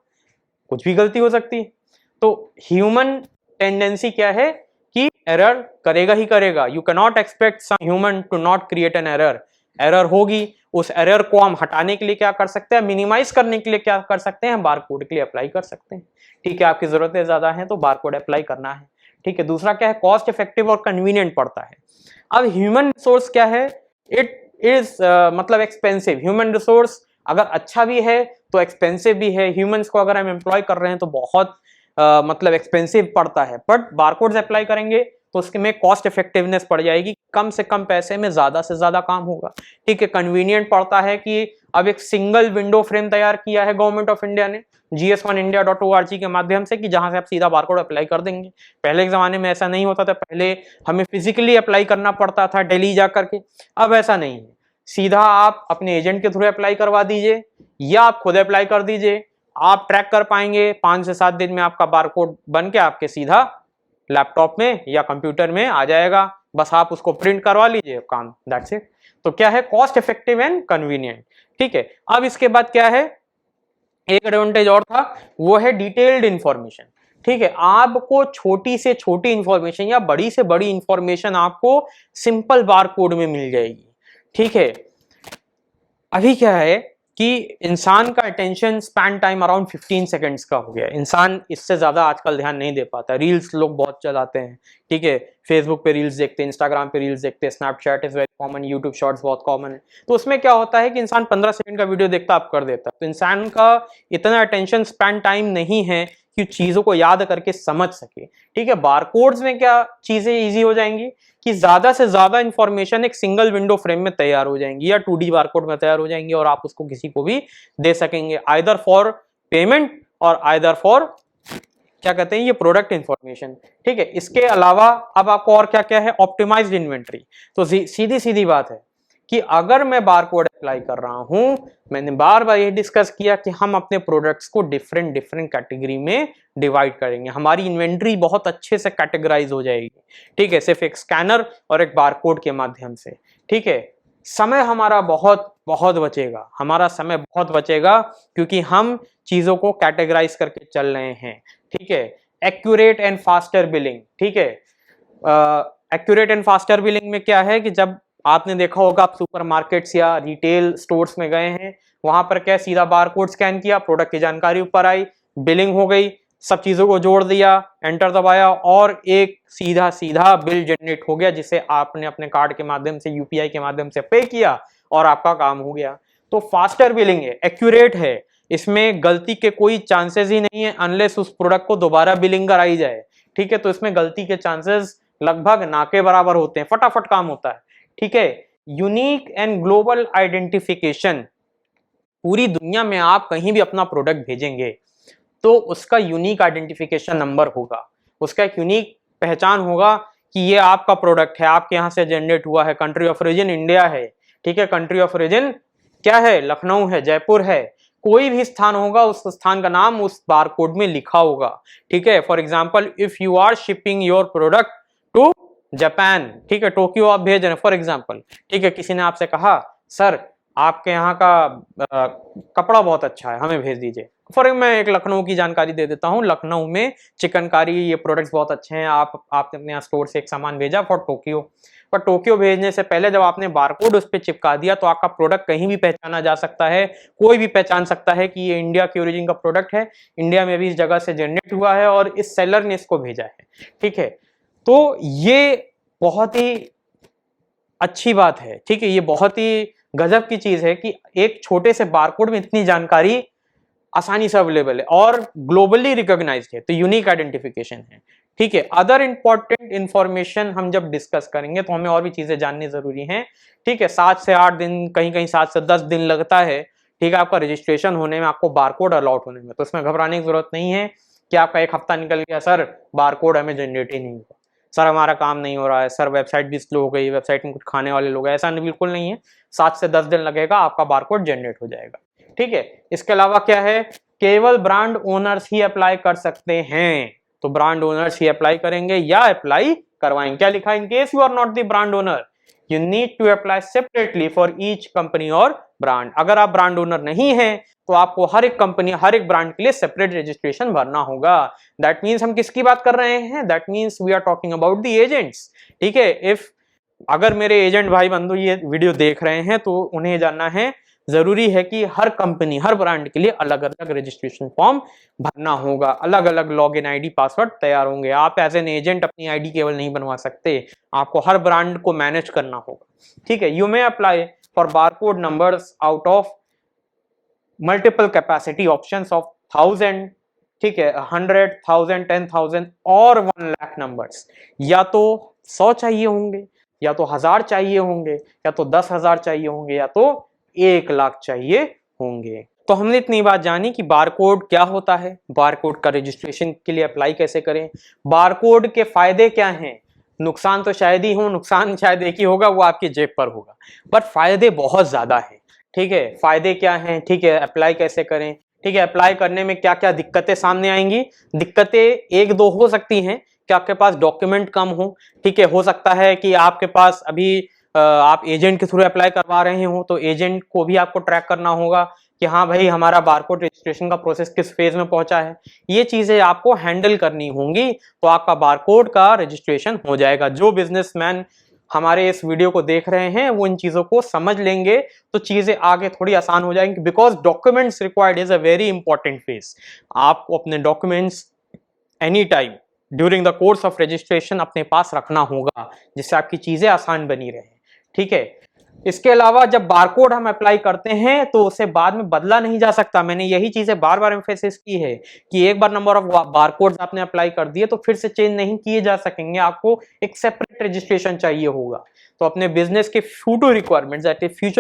[SPEAKER 2] कुछ भी गलती हो सकती है। तो ह्यूमन टेंडेंसी क्या है कि एरर करेगा ही करेगा। You can not expect some human to not create an error. Error होगी, उस एरर को हम हटाने के लिए क्या कर सकते हैं, मिनिमाइज करने के लिए क्या कर सकते हैं, बारकोड के लिए अप्लाई कर सकते हैं। ठीक है, आपकी जरूरतें ज्यादा हैं तो बारकोड अप्लाई करना है। ठीक है, दूसरा क्या है, कॉस्ट इफेक्टिव और कन्वीनियंट पड़ता है। अब ह्यूमन रिसोर्स क्या है, इट इज मतलब एक्सपेंसिव। ह्यूमन रिसोर्स अगर अच्छा भी है तो एक्सपेंसिव भी है। ह्यूमंस को अगर हम एम्प्लॉय कर रहे हैं तो बहुत मतलब एक्सपेंसिव पड़ता है, बट बारकोड्स अप्लाई करेंगे तो उसके में कॉस्ट इफेक्टिवनेस पड़ जाएगी, कम से कम पैसे में ज्यादा से ज्यादा काम होगा। ठीक है, कन्वीनियंट पड़ता है कि अब एक सिंगल विंडो फ्रेम तैयार किया है गवर्नमेंट ऑफ इंडिया ने gs1india.org के माध्यम से, कि जहां से आप सीधा बारकोड अप्लाई कर देंगे। पहले के जमाने में ऐसा नहीं होता था, पहले हमें फिजिकली अप्लाई करना पड़ता था दिल्ली जा करके, अब ऐसा नहीं है, सीधा आप अपने एजेंट के थ्रू अप्लाई करवा दीजिए या आप खुद अप्लाई कर दीजिए। आप ट्रैक कर पाएंगे, 5 से 7 दिन में आपका बारकोड बन के आपके सीधा लैपटॉप में या कंप्यूटर में आ जाएगा, बस आप उसको प्रिंट करवा लीजिए, काम, दैट्स इट। तो क्या है, कॉस्ट इफेक्टिव एंड कन्वीनियंट। ठीक है, अब इसके बाद क्या है, एक एडवांटेज और था, वो है डिटेल्ड इंफॉर्मेशन। ठीक है, आपको छोटी से छोटी इंफॉर्मेशन या बड़ी से बड़ी इंफॉर्मेशन आपको सिंपल बारकोड में मिल जाएगी। ठीक है, अभी क्या है कि इंसान का attention span time around 15 seconds का हो गया। इंसान इससे ज्यादा आजकल ध्यान नहीं दे पाता। रील्स लोग बहुत चलाते हैं, ठीक है, फेसबुक पे रील्स देखते हैं, इंस्टाग्राम पे रील्स देखते हैं, Snapchat is very common, YouTube shorts बहुत कॉमन है। तो उसमें क्या होता है कि इंसान 15 सेकंड का वीडियो देखता आप कर देता है। तो इंसान का इतना अटेंशन स्पैन टाइम नहीं है कि चीजों को याद करके समझ सके। ठीक है, बारकोड्स में क्या चीजें इजी हो जाएंगी कि ज्यादा से ज्यादा इंफॉर्मेशन एक सिंगल विंडो फ्रेम में तैयार हो जाएंगी या 2D बारकोड में तैयार हो जाएंगी और आप उसको किसी को भी दे सकेंगे, आइदर फॉर पेमेंट और आइदर फॉर क्या कहते हैं ये प्रोडक्ट इंफॉर्मेशन। ठीक है, इसके अलावा अब आपको और क्या क्या है, ऑप्टिमाइज्ड इन्वेंट्री। तो सीधी सीधी बात है कि अगर मैं बारकोड अप्लाई कर रहा हूं, मैंने बार बार ये डिस्कस किया कि हम अपने प्रोडक्ट्स को डिफरेंट डिफरेंट कैटेगरी में डिवाइड करेंगे, हमारी इन्वेंट्री बहुत अच्छे से कैटेगराइज हो जाएगी। ठीक है, सिर्फ एक स्कैनर और एक बारकोड के माध्यम से। ठीक है, समय हमारा बहुत बहुत बचेगा, हमारा समय बहुत बचेगा क्योंकि हम चीजों को कैटेगराइज करके चल रहे हैं। ठीक है, एक्यूरेट एंड फास्टर बिलिंग। ठीक है, एक्यूरेट एंड फास्टर बिलिंग में क्या है कि जब आपने देखा होगा आप सुपरमार्केट्स या रिटेल स्टोर्स में गए हैं, वहां पर क्या सीधा बारकोड स्कैन किया, प्रोडक्ट की जानकारी ऊपर आई, बिलिंग हो गई, सब चीजों को जोड़ दिया, एंटर दबाया और एक सीधा सीधा बिल जनरेट हो गया जिसे आपने अपने कार्ड के माध्यम से, यूपीआई के माध्यम से पे किया और आपका काम हो गया। तो फास्टर बिलिंग है, एक्यूरेट है, इसमें गलती के कोई चांसेस ही नहीं है अनलेस उस प्रोडक्ट को दोबारा बिलिंग कराई जाए। ठीक है, तो इसमें गलती के चांसेस लगभग ना के बराबर होते हैं, फटाफट काम होता है। ठीक है, यूनिक एंड ग्लोबल आइडेंटिफिकेशन, पूरी दुनिया में आप कहीं भी अपना प्रोडक्ट भेजेंगे तो उसका यूनिक आइडेंटिफिकेशन नंबर होगा, उसका एक यूनिक पहचान होगा कि ये आपका प्रोडक्ट है, आपके यहाँ से जनरेट हुआ है, कंट्री ऑफ ओरिजिन इंडिया है। ठीक है, कंट्री ऑफ ओरिजिन क्या है, लखनऊ है, जयपुर है, कोई भी स्थान होगा उस स्थान का नाम उस बारकोड में लिखा होगा। ठीक है, for example if you are shipping your product to Japan, ठीक है, टोक्यो आप भेज रहे हैं फॉर एग्जांपल। ठीक है, किसी ने आपसे कहा सर आपके यहाँ का कपड़ा बहुत अच्छा है, हमें भेज दीजिए। फॉर मैं एक लखनऊ की जानकारी दे देता हूँ, लखनऊ में चिकनकारी ये प्रोडक्ट्स बहुत अच्छे हैं, आपने अपने यहाँ स्टोर से एक सामान भेजा फॉर टोक्यो, पर टोक्यो भेजने से पहले जब आपने बारकोड उस पर चिपका दिया तो आपका प्रोडक्ट कहीं भी पहचाना जा सकता है, कोई भी पहचान सकता है कि ये इंडिया की ओरिजिन का प्रोडक्ट है, इंडिया में भी इस जगह से जनरेट हुआ है और इस सेलर ने इसको भेजा है। ठीक है, तो ये बहुत ही अच्छी बात है। ठीक है, ये बहुत ही गजब की चीज है कि एक छोटे से बारकोड में इतनी जानकारी आसानी से अवेलेबल है और ग्लोबली रिकॉग्नाइज्ड है, तो यूनिक आइडेंटिफिकेशन है। ठीक है, अदर इंपॉर्टेंट इंफॉर्मेशन हम जब डिस्कस करेंगे तो हमें और भी चीजें जाननी जरूरी हैं। ठीक है, 7 से 8 दिन, कहीं कहीं 7 से 10 दिन लगता है। ठीक है, आपका रजिस्ट्रेशन होने में, आपको बारकोड अलॉट होने में, तो इसमें घबराने की जरूरत नहीं है कि आपका 1 हफ्ता निकल गया, सर बारकोड हमें जनरेट ही नहीं हुआ, सर हमारा काम नहीं हो रहा है, सर वेबसाइट भी स्लो हो गई, वेबसाइट में कुछ खाने वाले लोग हैं। ऐसा बिल्कुल नहीं है, 7 से 10 दिन लगेगा, आपका बारकोड जनरेट हो जाएगा। ठीक है, इसके अलावा क्या है, केवल ब्रांड ओनर्स ही अप्लाई कर सकते हैं, तो ब्रांड ओनर्स ही अप्लाई करेंगे या अप्लाई करवाएंगे। क्या लिखा है, in case you are not the brand owner you need to apply separately for each company और ब्रांड। अगर आप ब्रांड ओनर नहीं है तो आपको हर एक कंपनी, हर एक ब्रांड के लिए सेपरेट रजिस्ट्रेशन भरना होगा। दैट मीन्स हम किसकी बात कर रहे हैं, that means we are talking about the agents. ठीक है, इफ अगर मेरे एजेंट भाई बंधु ये वीडियो देख रहे हैं तो उन्हें जानना है, जरूरी है कि हर कंपनी, हर ब्रांड के लिए अलग अलग रजिस्ट्रेशन फॉर्म भरना होगा, अलग अलग लॉगिन आईडी पासवर्ड तैयार होंगे। आप एज एन एजेंट अपनी आईडी केवल नहीं बनवा सकते, आपको हर ब्रांड को मैनेज करना होगा। ठीक है, you may apply for barcode numbers out of multiple capacity options of 1000, ठीक है, 100, 1000, 10,000 और 1 लाख नंबर्स। या तो 100 चाहिए होंगे, या तो 1000 चाहिए होंगे, या तो 10,000 चाहिए होंगे, या तो 1 लाख चाहिए होंगे। तो हमने इतनी बात जानी कि बारकोड क्या होता है, बारकोड का रजिस्ट्रेशन के लिए अप्लाई कैसे करें, बारकोड के फायदे क्या हैं। नुकसान तो शायद ही हो, नुकसान शायद एक ही होगा, वो आपकी जेब पर होगा, पर फायदे बहुत ज्यादा हैं। ठीक है, फायदे क्या हैं, ठीक है, अप्लाई कैसे करें। ठीक है, अप्लाई करने में क्या क्या दिक्कतें सामने आएंगी, दिक्कतें 1-2 हो सकती हैं कि आपके पास डॉक्यूमेंट कम हो। ठीक है, हो सकता है कि आपके पास अभी आप एजेंट के थ्रू अप्लाई करवा रहे हो, तो एजेंट को भी आपको ट्रैक करना होगा कि हाँ भाई हमारा बारकोड रजिस्ट्रेशन का प्रोसेस किस फेज में पहुंचा है। ये चीजें आपको हैंडल करनी होंगी, तो आपका बारकोड का रजिस्ट्रेशन हो जाएगा। जो बिजनेसमैन हमारे इस वीडियो को देख रहे हैं वो इन चीजों को समझ लेंगे तो चीजें आगे थोड़ी आसान हो जाएंगी, because documents required is a very important phase. आपको अपने documents any time during the course of registration अपने पास रखना होगा, जिससे आपकी चीजें आसान बनी रहे। ठीक है, इसके अलावा जब बारकोड हम अप्लाई करते हैं तो उसे बाद में बदला नहीं जा सकता। मैंने यही चीजें बार बार एम्फेसिस की है कि एक बार नंबर ऑफ बारकोड्स आपने अप्लाई कर दिए तो फिर से चेंज नहीं किए जा सकेंगे, आपको एक सेपरेट रजिस्ट्रेशन चाहिए होगा। तो अपने बिजनेस के फ्यूचर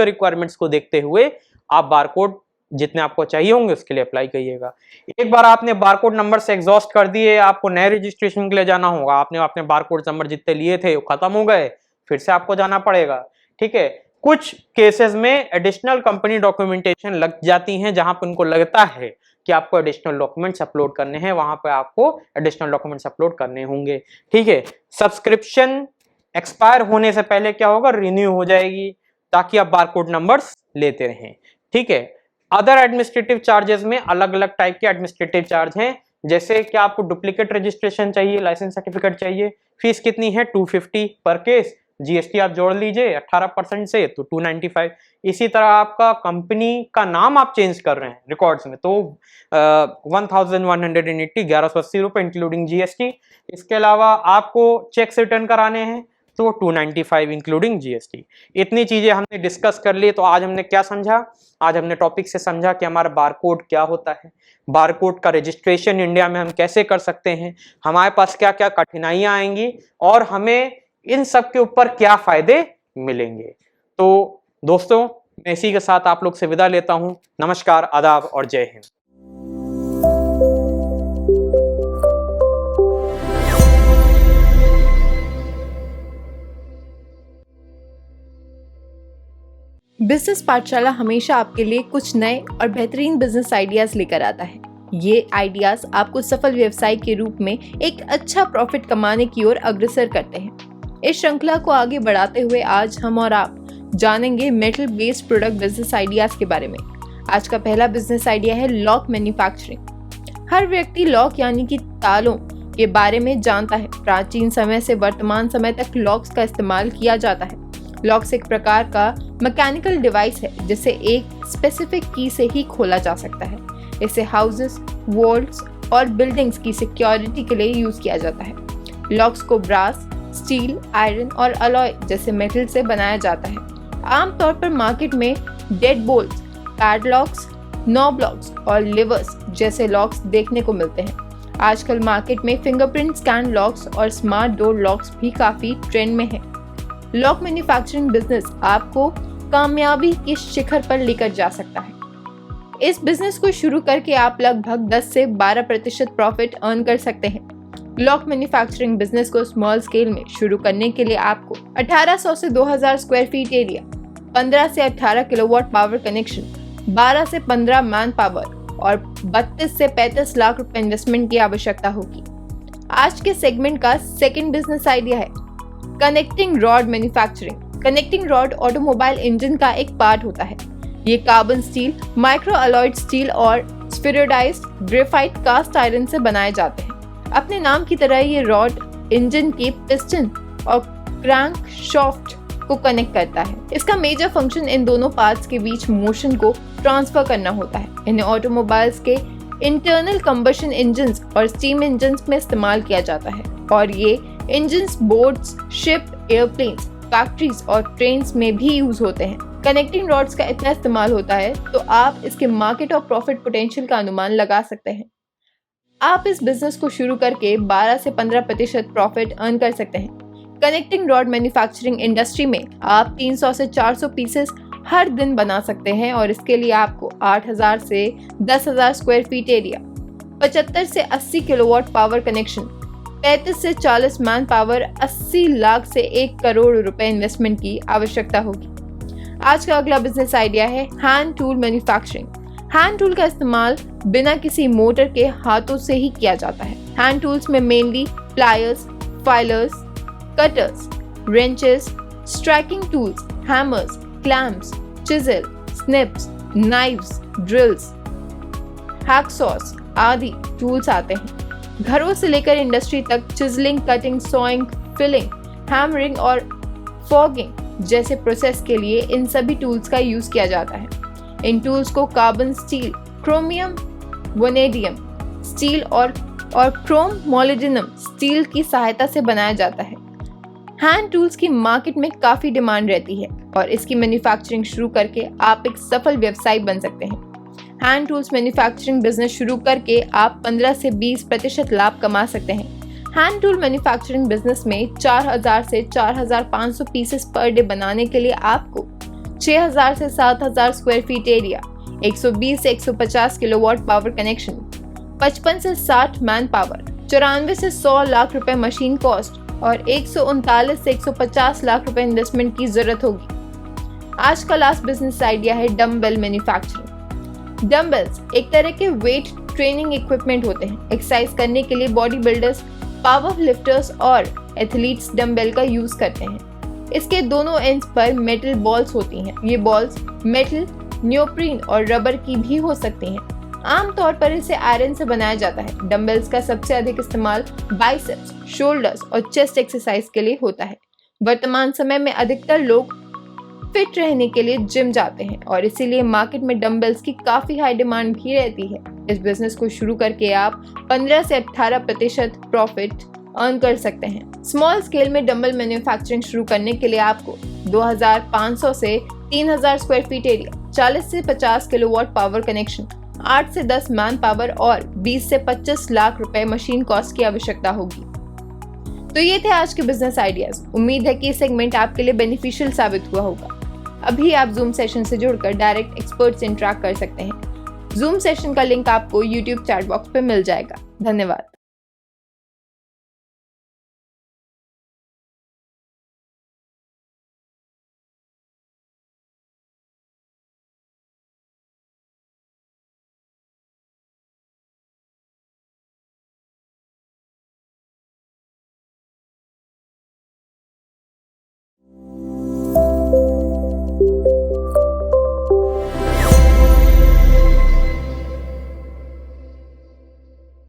[SPEAKER 2] रिक्वायरमेंट्स को देखते हुए आप बारकोड जितने आपको चाहिए होंगे उसके लिए अप्लाई करिएगा। एक बार आपने बारकोड नंबर से एग्जॉस्ट कर दिए, आपको नए रजिस्ट्रेशन के लिए जाना होगा। आपने अपने बारकोड नंबर जितने लिए थे वो खत्म हो गए, फिर से आपको जाना पड़ेगा। ठीक है, कुछ केसेस में एडिशनल कंपनी डॉक्यूमेंटेशन लग जाती हैं, जहां पर उनको लगता है कि आपको एडिशनल डॉक्यूमेंट्स अपलोड करने हैं, वहां पे आपको एडिशनल डॉक्यूमेंट्स अपलोड करने होंगे। ठीक है, सब्सक्रिप्शन एक्सपायर होने से पहले क्या होगा, रिन्यू हो जाएगी, ताकि आप बारकोड नंबर्स लेते रहें। ठीक है, अदर एडमिनिस्ट्रेटिव चार्जेस में अलग अलग टाइप के एडमिनिस्ट्रेटिव चार्ज हैं, जैसे कि आपको डुप्लीकेट रजिस्ट्रेशन चाहिए, लाइसेंस सर्टिफिकेट चाहिए, फीस कितनी है 250 पर केस, जीएसटी आप जोड़ लीजिए 18% से तो 295। इसी तरह आपका कंपनी का नाम आप चेंज कर रहे हैं रिकॉर्ड्स में तो 1180 1180 रुपए इंक्लूडिंग जीएसटी। इसके अलावा आपको चेक्स रिटर्न कराने हैं तो 295 इंक्लूडिंग जीएसटी। इतनी चीजें हमने डिस्कस कर ली। तो आज हमने क्या समझा, आज हमने टॉपिक से समझा कि हमारा बारकोड क्या होता है, बारकोड का रजिस्ट्रेशन इंडिया में हम कैसे कर सकते हैं, हमारे पास क्या क्या कठिनाइयां आएंगी और हमें इन सब के ऊपर क्या फायदे मिलेंगे। तो दोस्तों मैं इसी के साथ आप लोग से विदा लेता हूं। नमस्कार, आदाब और जय हिंद।
[SPEAKER 1] बिजनेस पाठशाला हमेशा आपके लिए कुछ नए और बेहतरीन बिजनेस आइडियाज लेकर आता है। ये आइडियाज आपको सफल व्यवसाय के रूप में एक अच्छा प्रॉफिट कमाने की ओर अग्रसर करते हैं। इस श्रृंखला को आगे बढ़ाते हुए आज हम और आप जानेंगे metal based product business ideas के बारे में। आज का पहला बिजनेस आइडिया है लॉक मैन्युफैक्चरिंग। हर व्यक्ति लॉक यानी कि तालों के बारे में जानता है। प्राचीन समय से वर्तमान समय तक लॉक्स का इस्तेमाल किया जाता है। लॉक्स एक प्रकार का मैकेनिकल डिवाइस है जिसे एक स्पेसिफिक की से ही खोला जा सकता है। इसे हाउसेस, वॉल्स और बिल्डिंग्स की सिक्योरिटी के लिए यूज किया जाता है। लॉक्स को ब्रास, स्टील, आयरन और अलॉय जैसे मेटल से बनाया जाता है। आमतौर पर मार्केट में डेड बोल्ट्स, पैडलॉक्स, नॉब लॉक्स और लिवर्स जैसे लॉक्स देखने को मिलते हैं। आजकल मार्केट में फिंगरप्रिंट स्कैन लॉक्स और स्मार्ट डोर लॉक्स भी काफी ट्रेंड में हैं। लॉक मैन्युफैक्चरिंग बिजनेस आपको कामयाबी के शिखर पर लेकर जा सकता है। इस बिजनेस को शुरू करके आप लगभग 10 से 12% प्रॉफिट अर्न कर सकते हैं। लॉक मैन्युफैक्चरिंग बिजनेस को स्मॉल स्केल में शुरू करने के लिए आपको 1800 से 2000 स्क्वायर फीट एरिया, 15 से 18 किलोवाट पावर कनेक्शन, 12 से 15 मैन पावर और 32 से 35 लाख रुपए इन्वेस्टमेंट की आवश्यकता होगी। आज के सेगमेंट का सेकंड बिजनेस आइडिया है connecting rod manufacturing. Connecting rod automobile engine का एक पार्ट होता है। ये carbon steel, micro alloyed steel और स्फेरोडाइज्ड ग्रेफाइट कास्ट आयरन से बनाए जाते हैं। अपने नाम की तरह ये रॉड इंजन के पिस्टन और क्रैंक शाफ्ट को कनेक्ट करता है। इसका मेजर फंक्शन इन दोनों पार्ट्स के बीच मोशन को ट्रांसफर करना होता है। इन्हें ऑटोमोबाइल्स के इंटरनल कंबशन इंजन्स और स्टीम इंजन्स में इस्तेमाल किया जाता है और ये engines boats, ship, airplanes, factories और ट्रेन्स में भी यूज होते हैं। कनेक्टिंग रॉड्स का इतना इस्तेमाल होता है तो आप इसके मार्केट और प्रॉफिट पोटेंशियल का अनुमान लगा सकते हैं। आप इस बिजनेस को शुरू करके 12 से 15% प्रॉफिट अर्न कर सकते हैं। कनेक्टिंग रॉड मैन्युफैक्चरिंग इंडस्ट्री में आप 300 से 400 पीसेस हर दिन बना सकते हैं और इसके लिए आपको 8000 से 10,000 स्क्वायर फीट एरिया, 75 से 80 किलोवाट पावर कनेक्शन, 35 से 40 मैन पावर, 80 लाख से 1 करोड़ रुपए इन्वेस्टमेंट की आवश्यकता होगी। आज का अगला बिजनेस आइडिया है hand tool manufacturing. Hand tool का इस्तेमाल बिना किसी मोटर के हाथों से ही किया जाता है। हैंड टूल्स में mainly pliers, filers, cutters, wrenches, striking tools, hammers, clamps, chisel, snips, knives, drills, hacksaws आदि टूल्स आते हैं। घरों से लेकर इंडस्ट्री तक chiseling, cutting, sawing, filing, hammering और फॉगिंग जैसे प्रोसेस के लिए इन सभी टूल्स का यूज किया जाता है। इन टूल्स को carbon steel, chromium vanadium steel और क्रोम मोलिब्डेनम स्टील की सहायता से बनाया जाता है। हैंड टूल्स की मार्केट में काफी डिमांड रहती है और इसकी मैन्युफैक्चरिंग शुरू करके आप एक सफल व्यवसायी बन सकते हैं। हैंड टूल्स मैन्युफैक्चरिंग बिजनेस शुरू करके आप 15 से 20% लाभ कमा सकते हैं। हैंड टूल मैन्युफैक्चरिंग बिजनेस में 4000 से 4500 पीसेस पर डे बनाने के लिए आपको 6000 से 7000 स्क्वायर फीट एरिया, 120 से 150 किलोवाट पावर कनेक्शन, 55 से 60 मैन पावर, 94 से 100 लाख रुपए मशीन कॉस्ट और 139 से 150 लाख रुपए इन्वेस्टमेंट की जरूरत होगी। आज का लास्ट बिजनेस आइडिया है डम्बेल मैन्युफैक्चरिंग। डम्बेल्स एक तरह के वेट ट्रेनिंग इक्विपमेंट होते हैं। एक्सरसाइज करने के लिए बॉडी बिल्डर्स, पावर लिफ्टर्स और एथलीट्स डम्बेल का यूज करते हैं। इसके दोनों एंड्स पर मेटल बॉल्स होती हैं। ये बॉल्स मेटल, नियोप्रीन और रबर की भी हो सकती हैं। आमतौर पर इसे आयरन से बनाया जाता है। डम्बल्स का सबसे अधिक इस्तेमाल बाइसेप्स, शोल्डर्स और चेस्ट एक्सरसाइज के लिए होता है। वर्तमान समय में अधिकतर लोग फिट रहने के लिए जिम जाते हैं और इसीलिए मार्केट में डम्बल्स की काफी हाई डिमांड भी रहती है। इस बिजनेस को शुरू करके आप 15 से 18% प्रॉफिट अर्न कर सकते हैं। स्मॉल स्केल में डम्बल मैन्युफैक्चरिंग शुरू करने के लिए आपको 2500 से 3000 स्क्वायर फीट एरिया, 40 से 50 किलोवाट पावर कनेक्शन, 8 से 10 मैन पावर और 20 से 25 लाख रुपए मशीन कॉस्ट की आवश्यकता होगी। तो ये थे आज के बिजनेस आइडियाज। उम्मीद है कि ये सेगमेंट आपके लिए बेनिफिशियल साबित हुआ होगा। अभी आप जूम सेशन से जुड़कर डायरेक्ट एक्सपर्ट से इंटरेक्ट कर सकते हैं। जूम सेशन का लिंक आपको यूट्यूब चैट बॉक्स पे मिल जाएगा। धन्यवाद।